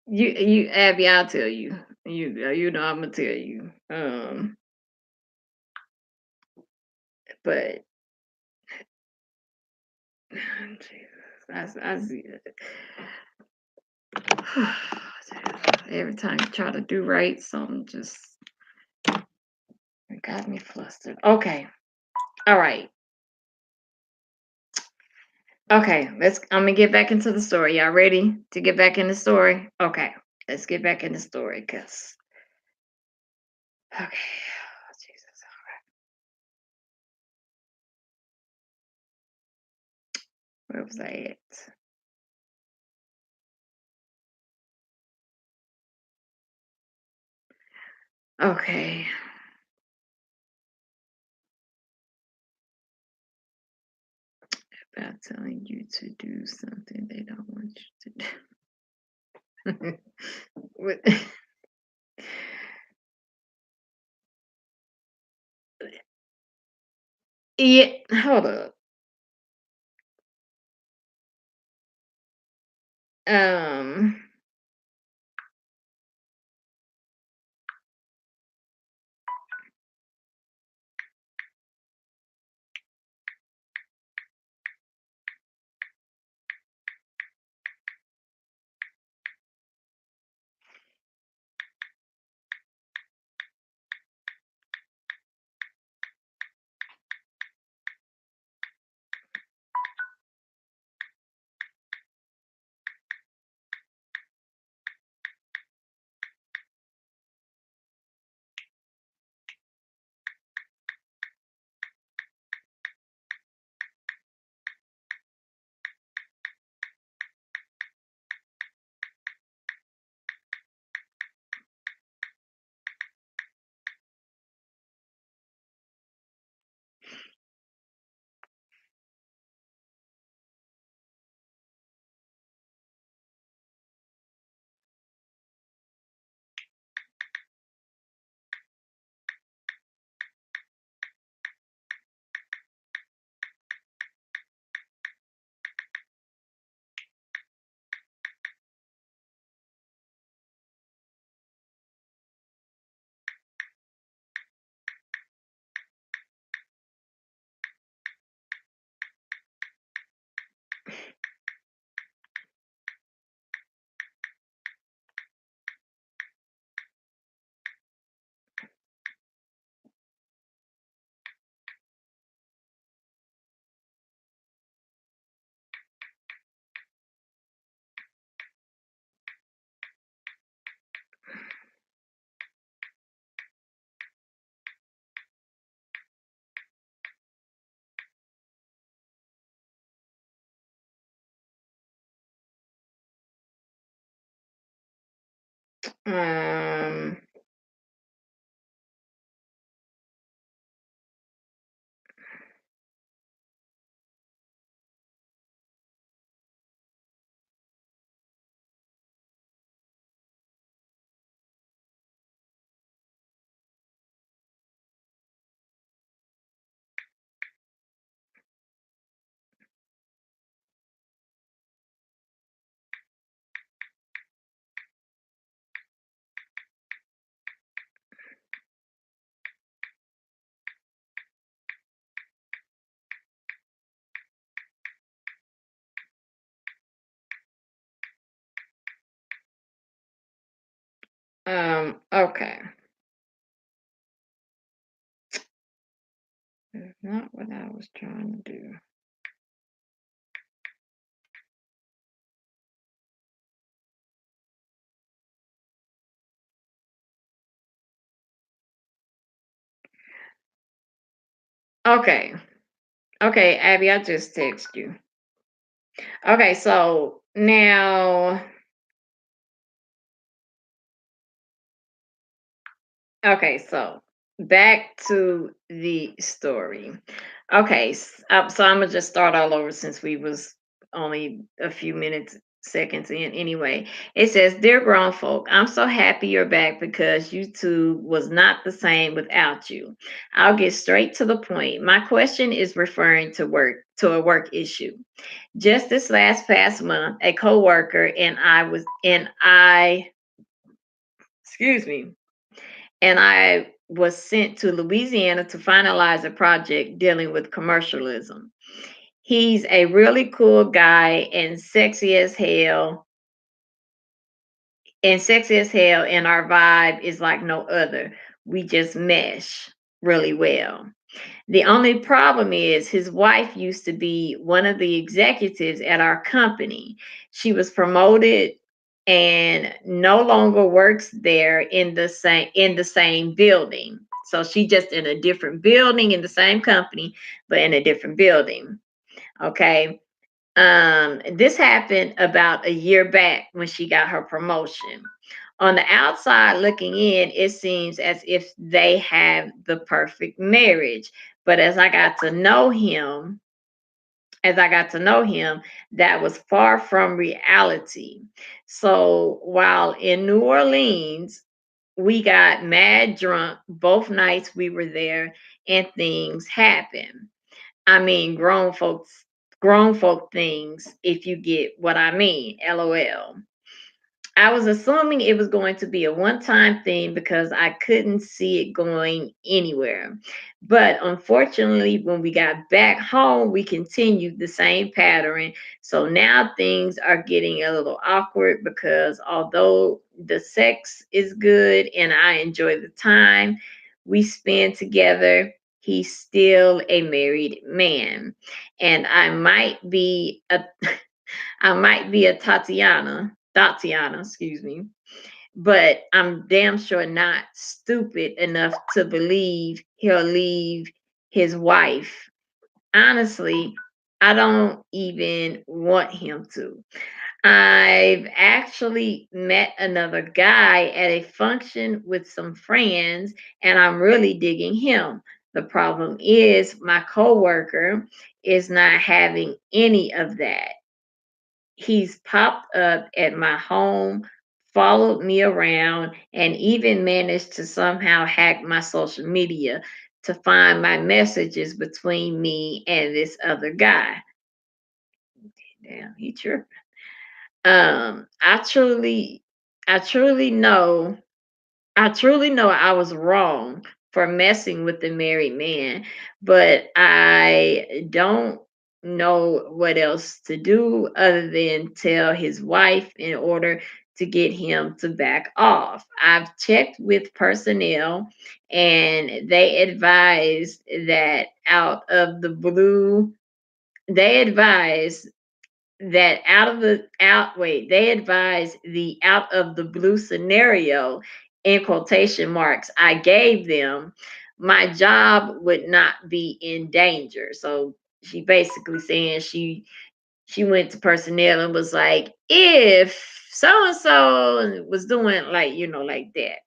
You Abby, I'll tell you. You know I'm gonna tell you. But I see it. Every time you try to do right, something just got me flustered. Okay. All right. Okay. I'm gonna get back into the story. Y'all ready to get back in the story? Okay. Let's get back in the story, cause okay. Oh, Jesus. Where was I at? Okay. About telling you to do something they don't want you to do. What- yeah, hold up. Um, um, okay. That's not what I was trying to do. Okay. Okay, Abby, I just text you. Okay, so now, okay, so back to the story. Okay, so I'm gonna just start all over since we was only a few minutes seconds in anyway. It says, "Dear grown folk, I'm so happy you're back because YouTube was not the same without you. I'll get straight to the point. My question is referring to a work issue. Just this last past month, a coworker and I excuse me, and I was sent to Louisiana to finalize a project dealing with commercialism. He's a really cool guy and our vibe is like no other. We just mesh really well. The only problem is his wife used to be one of the executives at our company. She was promoted and no longer works there in the same building. So she just in a different building in the same company, but in a different building. Okay. This happened about a year back when she got her promotion. On the outside looking in, it seems as if they have the perfect marriage. But as I got to know him, that was far from reality. So while in New Orleans, we got mad drunk both nights we were there, and things happened. I mean, grown folk things, if you get what I mean. LOL. I was assuming it was going to be a one time thing because I couldn't see it going anywhere. But unfortunately, when we got back home, we continued the same pattern. So now things are getting a little awkward because although the sex is good and I enjoy the time we spend together, he's still a married man. And I might be a Tatiana, excuse me, but I'm damn sure not stupid enough to believe he'll leave his wife. Honestly, I don't even want him to. I've actually met another guy at a function with some friends, and I'm really digging him. The problem is, my coworker is not having any of that. He's popped up at my home, followed me around, and even managed to somehow hack my social media to find my messages between me and this other guy. Damn, he tripping. Um, I truly, I truly know I truly know I was wrong for messing with the married man, but I don't know what else to do other than tell his wife in order to get him to back off. I've checked with personnel and they advised that they advise the out of the blue scenario in quotation marks I gave them, my job would not be in danger. So she basically saying she went to personnel and was like, if so and so was doing like, like that,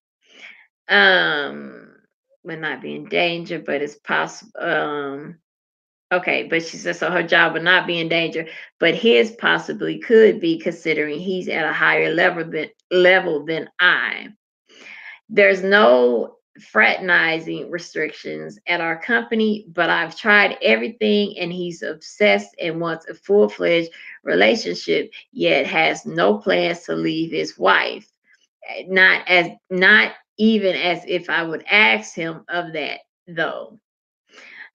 would not be in danger, but it's possible. Okay, but she said so her job would not be in danger, but his possibly could be considering he's at a higher level than I. There's no fraternizing restrictions at our company, but I've tried everything and he's obsessed and wants a full-fledged relationship, yet has no plans to leave his wife. Not even as if I would ask him of that though.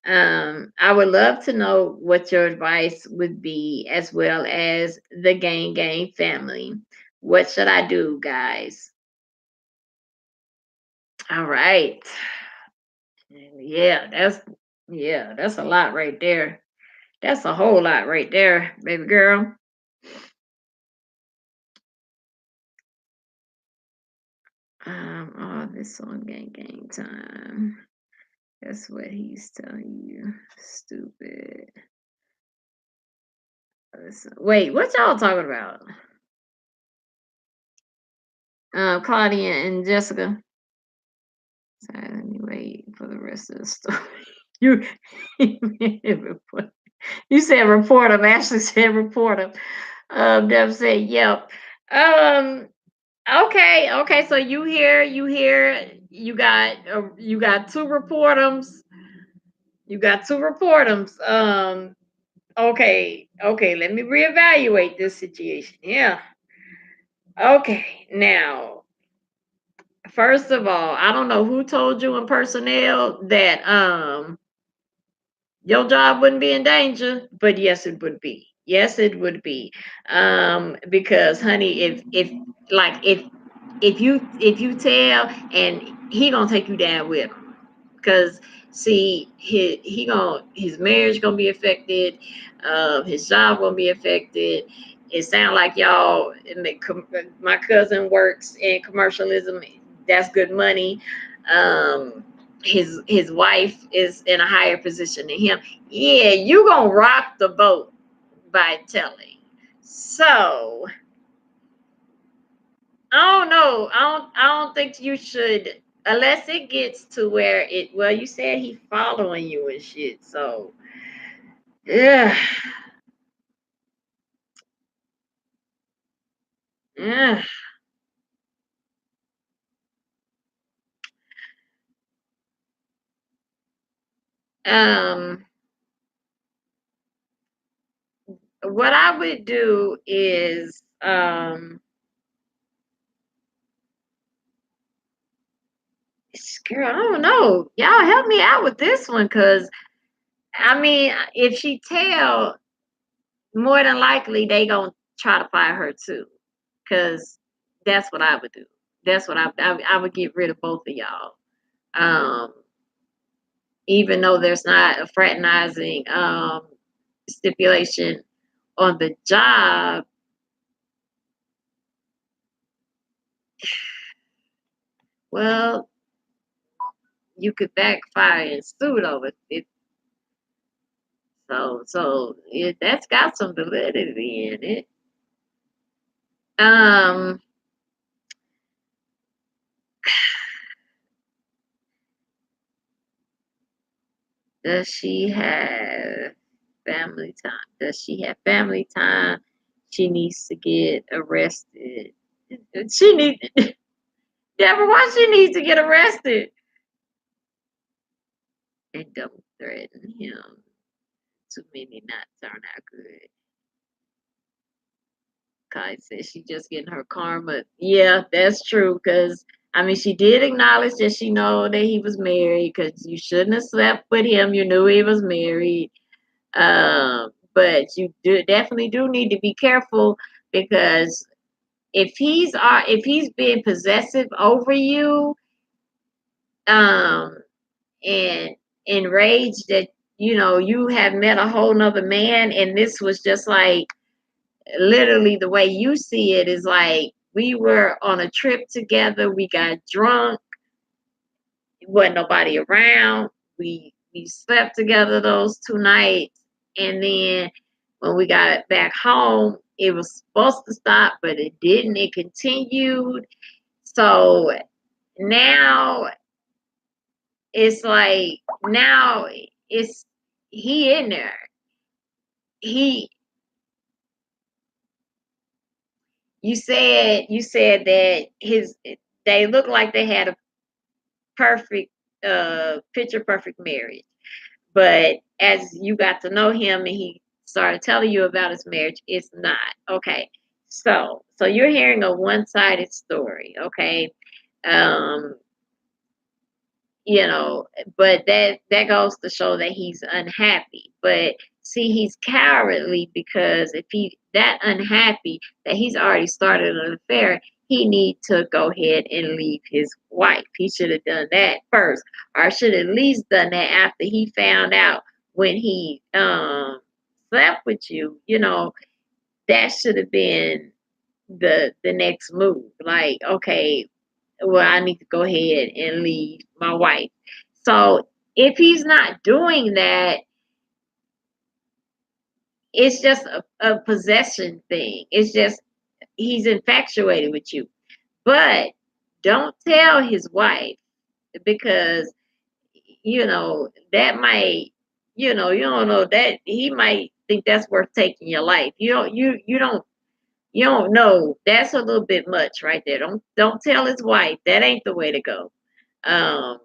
I would love to know what your advice would be, as well as the gang family. What should I do, guys? All right. Yeah, Yeah, that's a lot right there. That's a whole lot right there, baby girl. Oh, this on gang time. That's what he's telling you. Stupid. Listen, wait, what y'all talking about? Claudia and Jessica. Sorry, let me wait for the rest of the story. You, you said report him. Ashley said report him. Deb said, yep. Um, okay, okay. So you got two reportums. You got two reportums. Okay, okay. Let me reevaluate this situation. Yeah. Okay. Now, first of all, I don't know who told you in personnel that your job wouldn't be in danger, but yes, it would be. Yes, it would be. Because honey, if you tell and he gonna take you down with him. Because see, his marriage gonna be affected, his job gonna be affected. It sounds like y'all. My cousin works in commercialism. That's good money. Um, his wife is in a higher position than him. Yeah, you gonna rock the boat by telling. So I don't know. I don't think you should unless it gets to where it well, you said he following you and shit. So yeah. Yeah. Um what I would do is girl, I don't know. Y'all help me out with this one because I mean if she tell more than likely they gonna try to fire her too. Cause that's what I would do. That's what I would get rid of both of y'all. Um, even though there's not a fraternizing stipulation on the job, well, you could backfire and sue over it. That's got some validity in it. Um, does she have family time? Does she have family time? She needs to get arrested. She needs, Deborah, why she needs to get arrested? And double threaten him. Too many not turn out good. Kai says she just getting her karma. Yeah, that's true. Cause I mean, she did acknowledge that she know that he was married. Cause you shouldn't have slept with him. You knew he was married. But you definitely do need to be careful because if he's being possessive over you, um, and enraged that you have met a whole nother man, and this was just like literally the way you see it is like we were on a trip together, we got drunk, wasn't nobody around, we slept together those 2 nights, and then when we got back home it was supposed to stop but it didn't, it continued. So now it's like now it's he in there. He you said that his they look like they had a perfect picture perfect marriage. But as you got to know him and he started telling you about his marriage, it's not. Okay. So you're hearing a one-sided story, okay? Um, you know, but that goes to show that he's unhappy. But See, he's cowardly because if he that unhappy that he's already started an affair, he need to go ahead and leave his wife. He should have done that first, or should at least done that after he found out when he slept with you. You know, that should have been the next move. Like, okay, well, I need to go ahead and leave my wife. So if he's not doing that, it's just a possession thing. It's just he's infatuated with you. But don't tell his wife because that might you don't know that he might think that's worth taking your life. You don't know. That's a little bit much right there. Don't tell his wife. That ain't the way to go. Um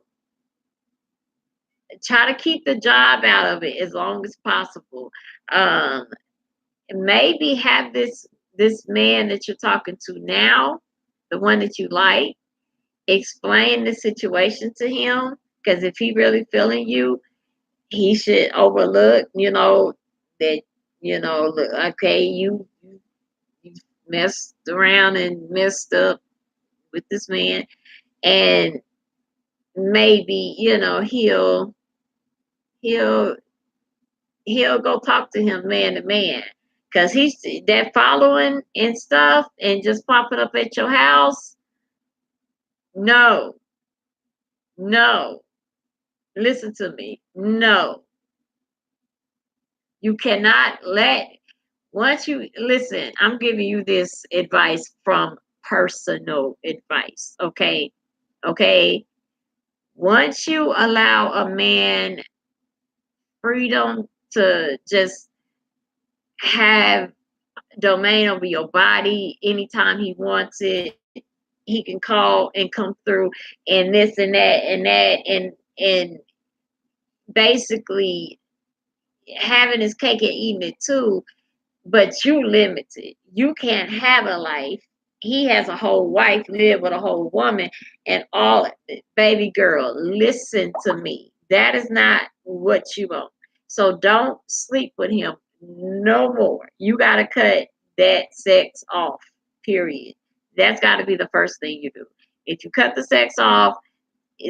Try to keep the job out of it as long as possible. Um Maybe have this man that you're talking to now, the one that you like, explain the situation to him. Because if he really feeling you, he should overlook, that look, okay, you messed around and messed up with this man, and maybe he'll he'll go talk to him man to man. Cause he's that following and stuff and just popping up at your house. No, no. Listen to me. No. You cannot let once you listen, I'm giving you this advice from personal advice. Okay. Okay. Once you allow a man freedom to just have domain over your body anytime he wants it. He can call and come through and this and basically having his cake and eating it too, but you limited. You can't have a life. He has a whole wife, live with a whole woman, and all. Baby girl, listen to me. That is not what you want. So don't sleep with him no more. You got to cut that sex off, period. That's got to be the first thing you do. If you cut the sex off,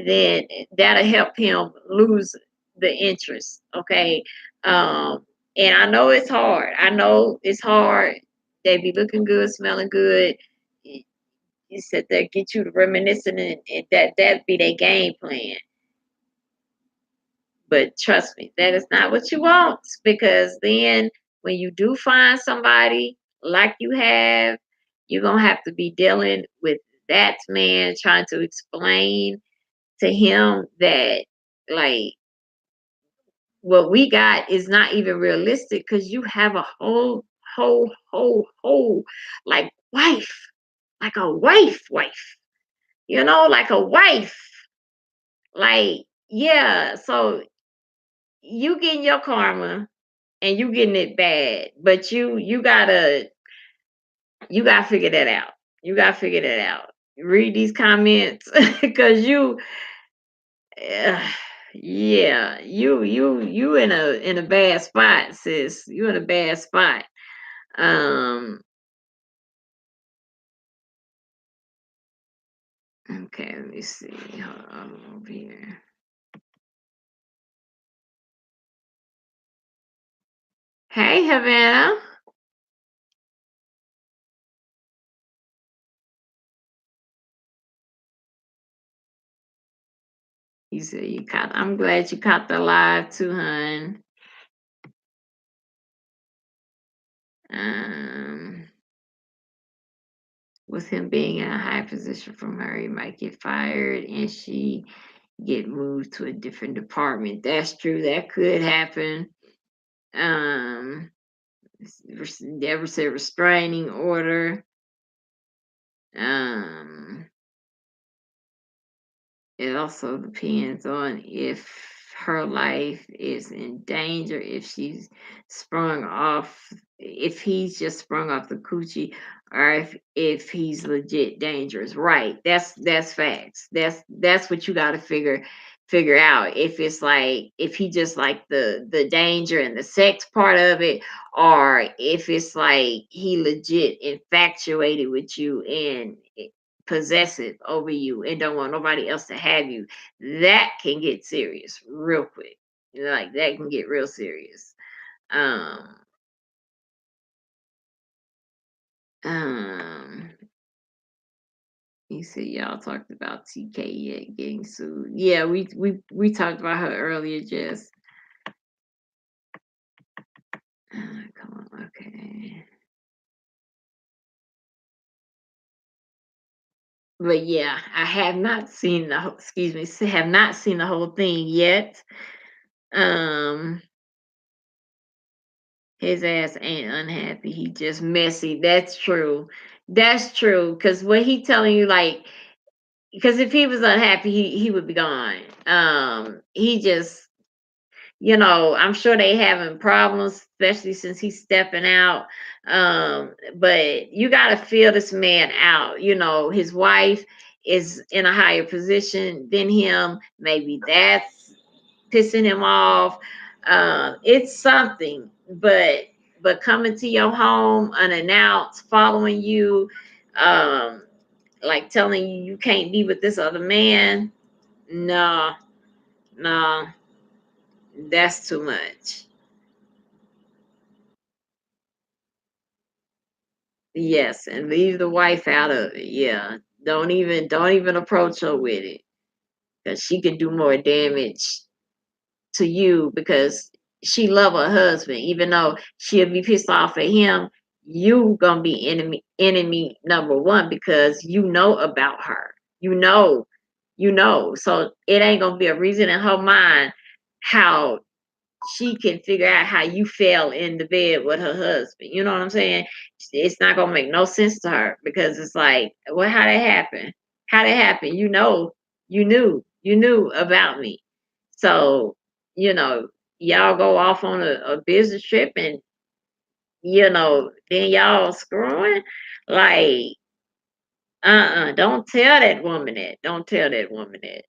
then that'll help him lose the interest. Okay. And I know it's hard. I know it's hard. They be looking good, smelling good. You said that get you to reminiscing, and that be their game plan. But trust me, that is not what you want, because then when you do find somebody like you have, you're gonna have to be dealing with that man trying to explain to him that, like, what we got is not even realistic because you have a whole like wife, like a wife, like a wife. Like, yeah, so you getting your karma and you getting it bad, but you gotta figure that out. You gotta figure that out. Read these comments because yeah, yeah, you in a bad spot, sis. You in a bad spot. Um, okay, let me see. Hold on over here. Hey, Havana. You said you caught. I'm glad you caught the live too, hun. Um, with him being in a high position from her, he might get fired, and she get moved to a different department. That's true. That could happen. Um, Never say restraining order. Um, it also depends on if her life is in danger, if he's just sprung off the coochie, or if he's legit dangerous. Right. That's facts. That's what you got to figure out if it's like if he just like the danger and the sex part of it, or if it's like he legit infatuated with you and possessive over you and don't want nobody else to have you. That can get serious real quick. Like that can get real serious. Um, um, you see, y'all talked about TK yet getting sued. Yeah, we talked about her earlier. Just come on, okay. But yeah, I have not seen the excuse me, have not seen the whole thing yet. Um, his ass ain't unhappy. He just messy. That's true. That's true. Cause what he telling you, like, because if he was unhappy, he would be gone. He just I'm sure they having problems, especially since he's stepping out. But you got to feel this man out. His wife is in a higher position than him. Maybe that's pissing him off. It's something, but coming to your home unannounced, following you, um, like telling you you can't be with this other man. No, no, that's too much. Yes, and leave the wife out of it. Yeah. Don't even approach her with it. Because she could do more damage to you because she love her husband. Even though she'll be pissed off at him, you gonna be enemy number one because you know about her. You know. So it ain't gonna be a reason in her mind how she can figure out how you fell in the bed with her husband. You know what I'm saying? It's not gonna make no sense to her because it's like, well, how that happen? How that happen? You knew about me. So, you know, y'all go off on a business trip and then y'all screwing. Like, don't tell that woman that. Don't tell that woman that.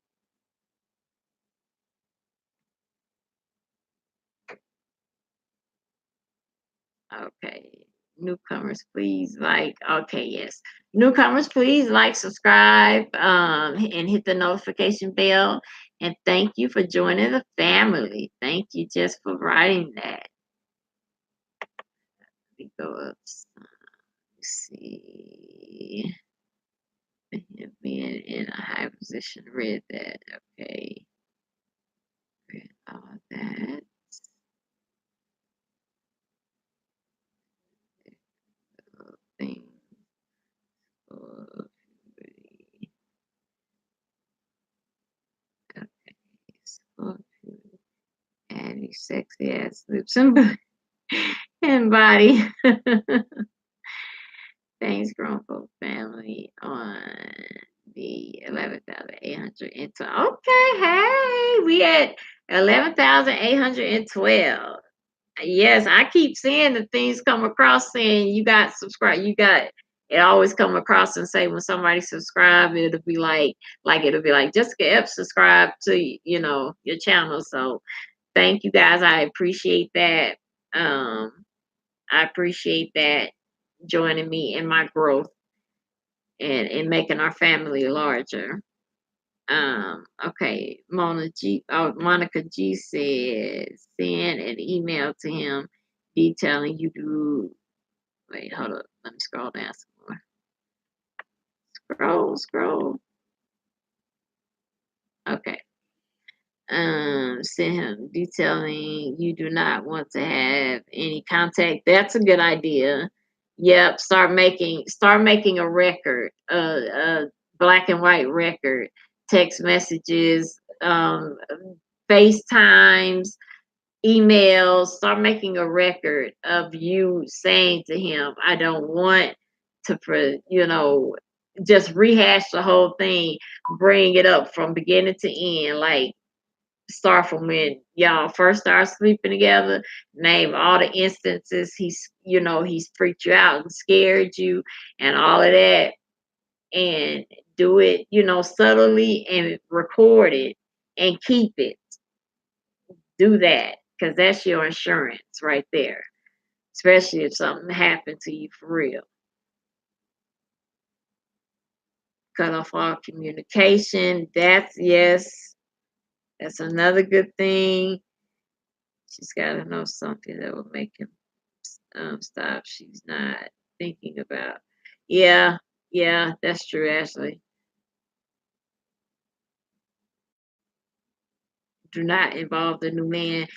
Okay. Newcomers, please like. Okay, yes. Newcomers, please like, subscribe, and hit the notification bell. And thank you for joining the family. Thank you just for writing that. Let me go up. Let's see. Him being in a high position. Read that. Okay. Read all that. Thing. Okay. And these sexy ass lips and body. Thanks, grown folk family on the 11,812. Okay, hey, we at 11,812. Yes, I keep seeing the things come across saying you got subscribe. You got it always come across and say when somebody subscribe, it'll be like Jessica F subscribe to your channel. So thank you guys. I appreciate that. Um, I appreciate that joining me in my growth and making our family larger. Okay, Monica G says send an email to him detailing you do. Wait, hold up. Let me scroll down some more. Scroll. Okay. Send him detailing you do not want to have any contact. That's a good idea. Yep. Start making a record, a black and white record, text messages, FaceTimes, emails. Start making a record of you saying to him, I don't want to, just rehash the whole thing, bring it up from beginning to end. Like, start from when y'all first start sleeping together, name all the instances he's freaked you out and scared you and all of that, and do it, subtly and record it and keep it. Do that because that's your insurance right there, especially if something happened to you for real. Cut off all communication. That's yes. That's another good thing. She's got to know something that will make him stop. She's not thinking about. Yeah, yeah, that's true, Ashley. Do not involve the new man.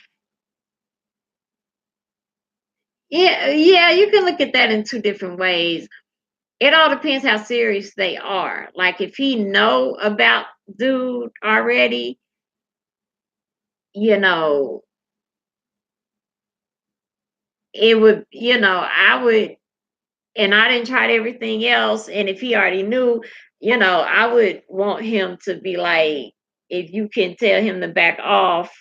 Yeah, yeah, you can look at that in two different ways. It all depends how serious they are. Like if he know about dude already, you know, it would, I would, and I didn't try everything else. And if he already knew, I would want him to be like, if you can tell him to back off,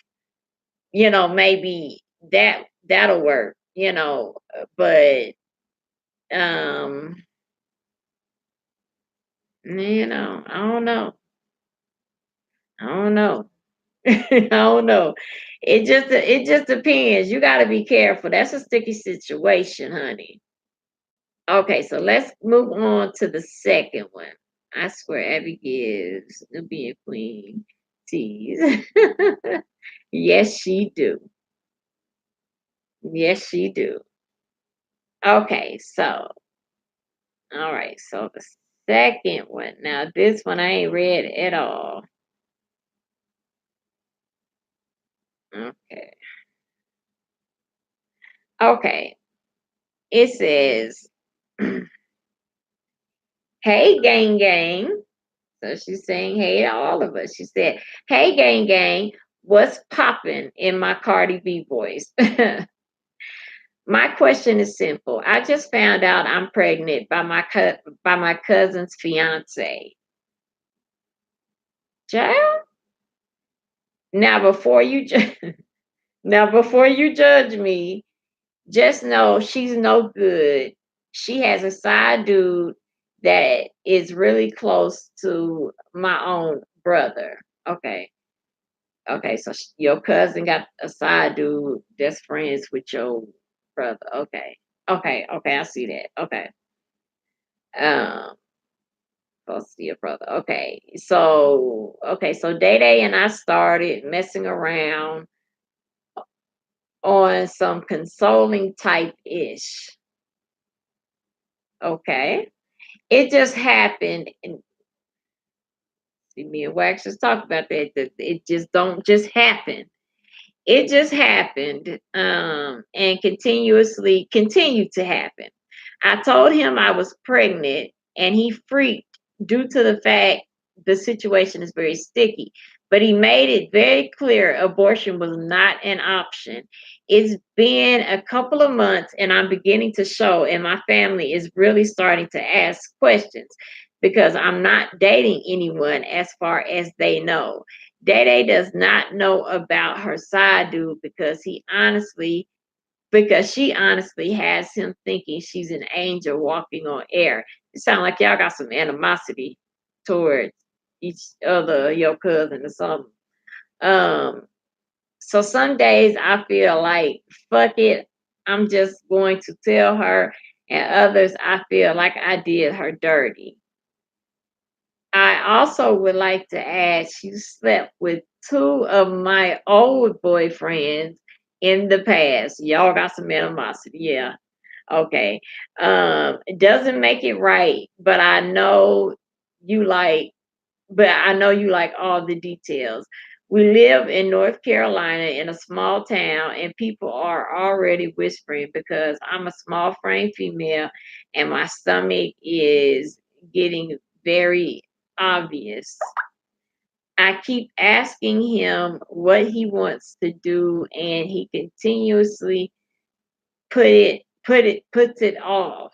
maybe that'll work, but um, I don't know. I don't know. I don't know. It just depends. You got to be careful. That's a sticky situation, honey. Okay, so let's move on to the second one. I swear Abby gives Nubian Queen tease. Yes, she do. Yes, she do. Okay, so all right, so the second one. Now this one I ain't read at all. Okay. Okay. It says, "Hey gang gang." So she's saying hey to all of us. She said, "Hey gang gang, what's popping in my Cardi B voice?" My question is simple. I just found out I'm pregnant by my cousin's fiance. Child, now before you now before you judge me, just know she's no good. She has a side dude that is really close to my own brother. Okay. Okay, so your cousin got a side dude that's friends with your brother. Okay. Okay, okay, I see that. Okay. Um Close to your brother. Okay, so Day Day and I started messing around on some consoling type ish. Okay. It just happened, and see me and Wax just talked about that it just don't just happen. It just happened, and continuously continued to happen. I told him I was pregnant, and he freaked due to the fact the situation is very sticky. But he made it very clear abortion was not an option. It's been a couple of months, and I'm beginning to show, and my family is really starting to ask questions because I'm not dating anyone as far as they know. Day Day does not know about her side dude because she honestly has him thinking she's an angel walking on air. It sounds like y'all got some animosity towards each other, your cousin or something. Um, so some days I feel like fuck it, I'm just going to tell her, and others I feel like I did her dirty. I also would like to add she slept with two of my old boyfriends in the past. Y'all got some animosity, yeah. Okay. It doesn't make it right, you like but I know you like all the details. We live in North Carolina in a small town, and people are already whispering because I'm a small frame female and my stomach is getting very obvious. I keep asking him what he wants to do, and he continuously puts it off.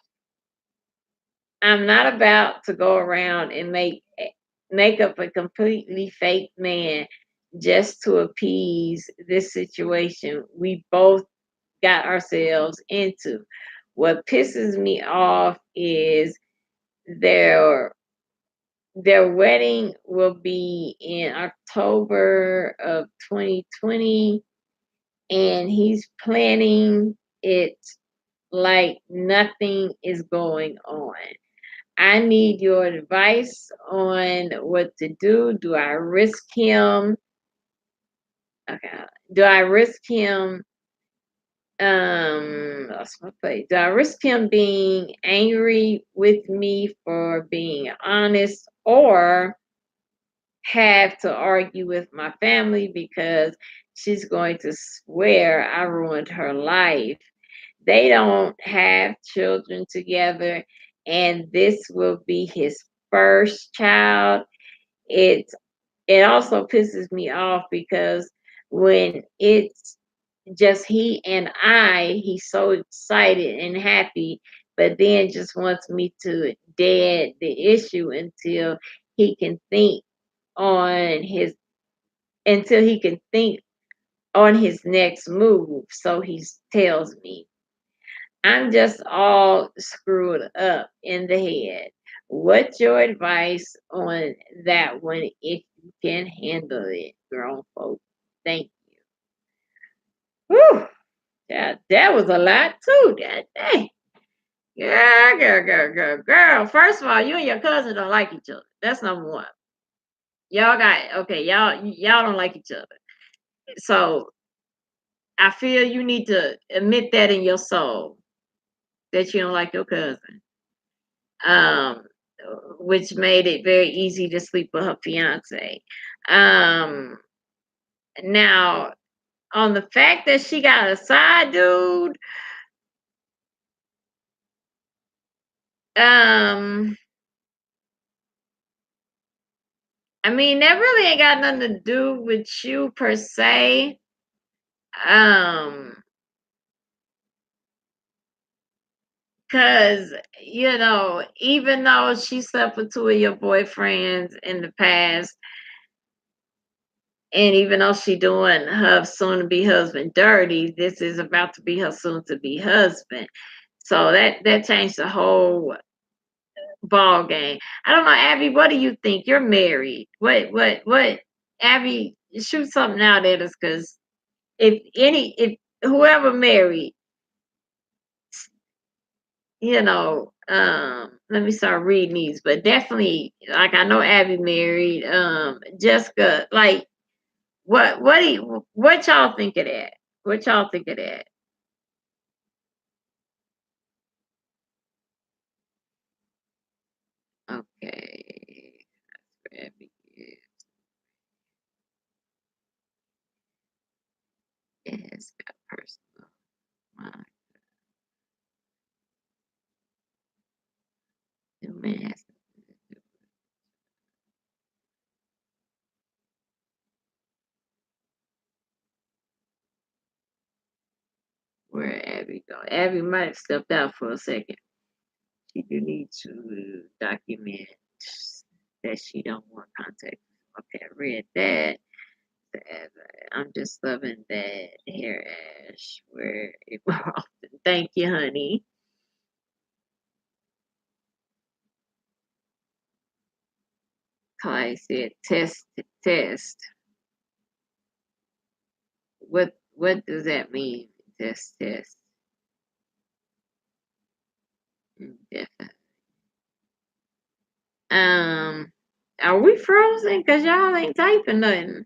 I'm not about to go around and make up a completely fake man just to appease this situation we both got ourselves into. What pisses me off is there their wedding will be in October of 2020, and he's planning it like nothing is going on. I need your advice on what to do. Do I risk him? Okay. Do I risk him lost my place. Do I risk him being angry with me for being honest, or have to argue with my family because she's going to swear I ruined her life? They don't have children together, and this will be his first child. It it also pisses me off because when it's just he and he's so excited and happy, but then just wants me to dead the issue he can think on his until he can think on his next move. So he tells me, I'm just all screwed up in the head. What's your advice on that one if you can handle it, grown folk? Thank you. Whew, that was a lot too. That dang. Girl. First of all, you and your cousin don't like each other. That's number one. Y'all got okay. Y'all don't like each other. So I feel you need to admit that in your soul that you don't like your cousin. Um, which made it very easy to sleep with her fiance. Um, now on the fact that she got a side dude, um, I mean that really ain't got nothing to do with you per se. Um, cause even though she slept with two of your boyfriends in the past, and even though she doing her soon to be husband dirty, this is about to be her soon to be husband. So that changed the whole ball game. I don't know, Abby. What do you think? You're married. What? Abby, shoot something out at us, because if whoever married, let me start reading these. But definitely, like I know Abby married. Jessica, like what y'all think of that? What y'all think of that? Okay. Abby is got personal. My human has where Abby go. Abby might have stepped out for a second. She do need to document that she don't want contact. Okay, I read that. I'm just loving that hair ash where it more often. Thank you, honey. Kai said test test. What does that mean? Test test. Definitely. Um, are we frozen? Cause y'all ain't typing nothing.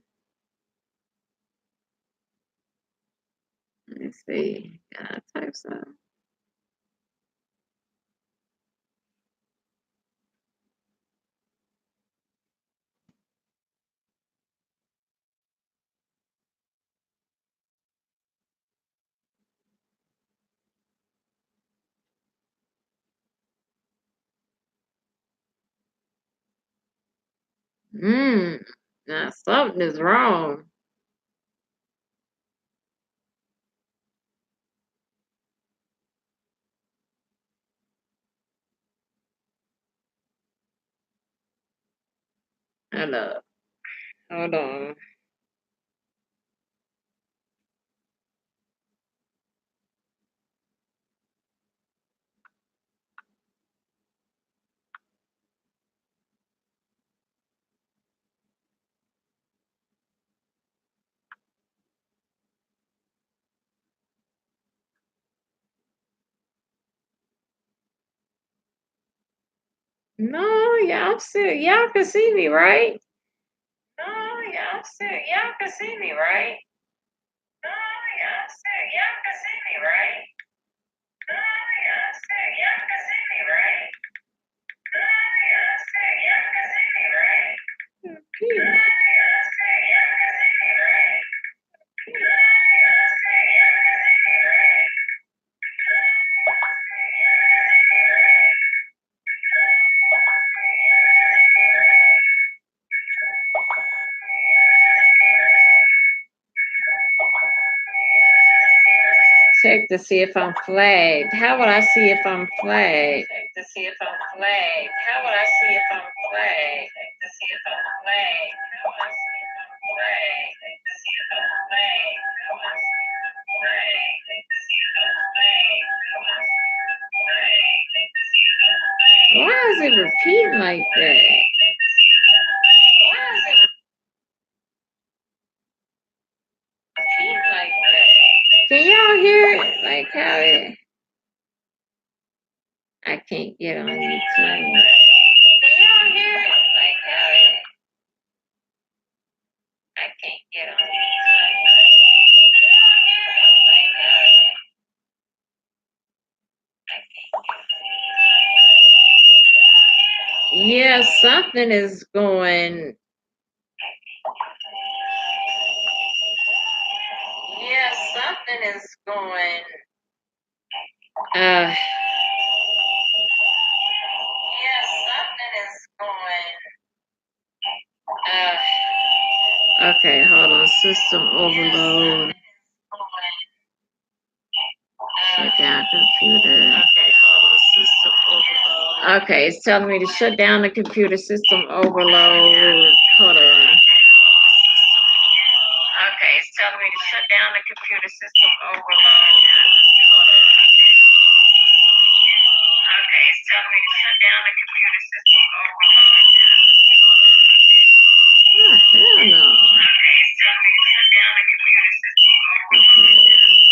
Let's see. Can I type some? Hmm. Now something is wrong. Hold up. Hold on. No, y'all can see me, right? No, y'all can see me, right? No, y'all can see me, right? No, y'all can see me, right? No, y'all can see me, right? No, y'all can see me, right? No, y'all can see me, right? Check to see if I'm flagged. How would I see if I'm flagged? Check to see if I'm flagged. How would I see if I'm flagged? Check to see if I'm flagged. How would I see if I'm flagged? Check to see if I'm flagged. How would I see if I'm flagged? Check to see if I'm flagged. How would I see if I'm flagged? Check to see if I'm flagged. Why is it repeating like that? Why is it repeating like that? Can y'all hear it? Like how it? I can't get on YouTube. Can y'all hear it? Like how it? I can't get on YouTube. Can y'all hear it? Like how it? I can't get on YouTube. Yeah, something is going. Yeah, something is going. Uh. Yeah, something is going. Okay, hold on. System overload. Shut down computer. Okay, hold on. System overload. Okay, it's telling me to shut down the computer. System overload. Hold on. Okay, it's telling me to shut down the computer. System overload. Hold on. Okay, it's telling me to shut down the computer. System overload. Oh, hell no. Okay, it's telling me to shut down the computer. System overload.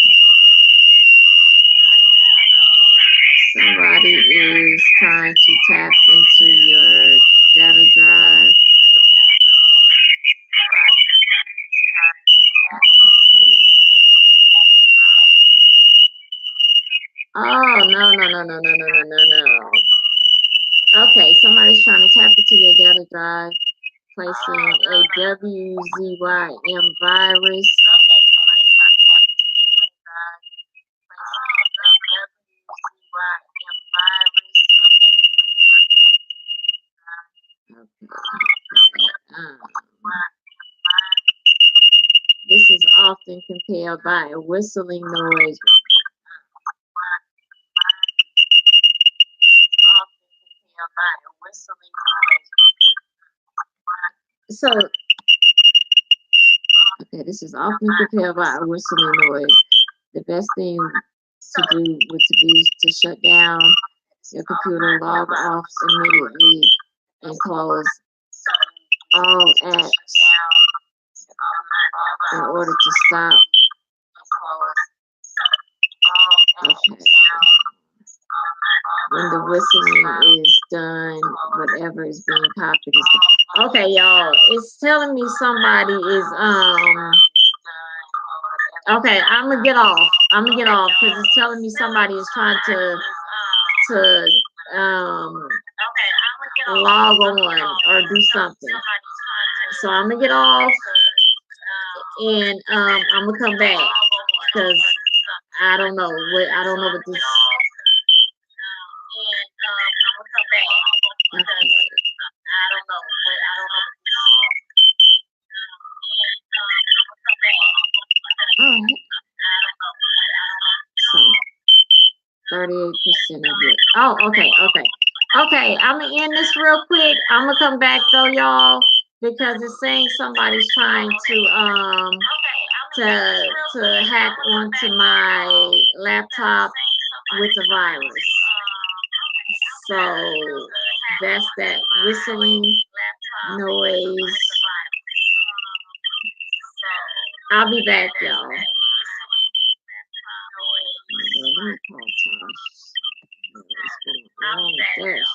Somebody is trying to tap into your data drive. Oh, no. Okay, somebody's trying to tap into your data drive, placing a WZYM virus. This is often compelled by a whistling noise. So, okay, this is often compelled by a whistling noise. The best thing to do would be to shut down your computer, log off immediately, and close all apps in order to stop. Okay. When the whistling is done, whatever is being copied is done. Okay, y'all. It's telling me somebody is Okay, I'm gonna get off. Because it's telling me somebody is trying to log on or do something. So I'm gonna get off and I'm gonna come back because I don't know what this. Oh, so 38% of it. Oh, okay. I'm gonna end this real quick. I'm gonna come back though, y'all, because it's saying somebody's trying to hack onto my laptop with a virus. So that's that whistling noise. I'll be back, y'all. Let me call Tosh. What's going on with that?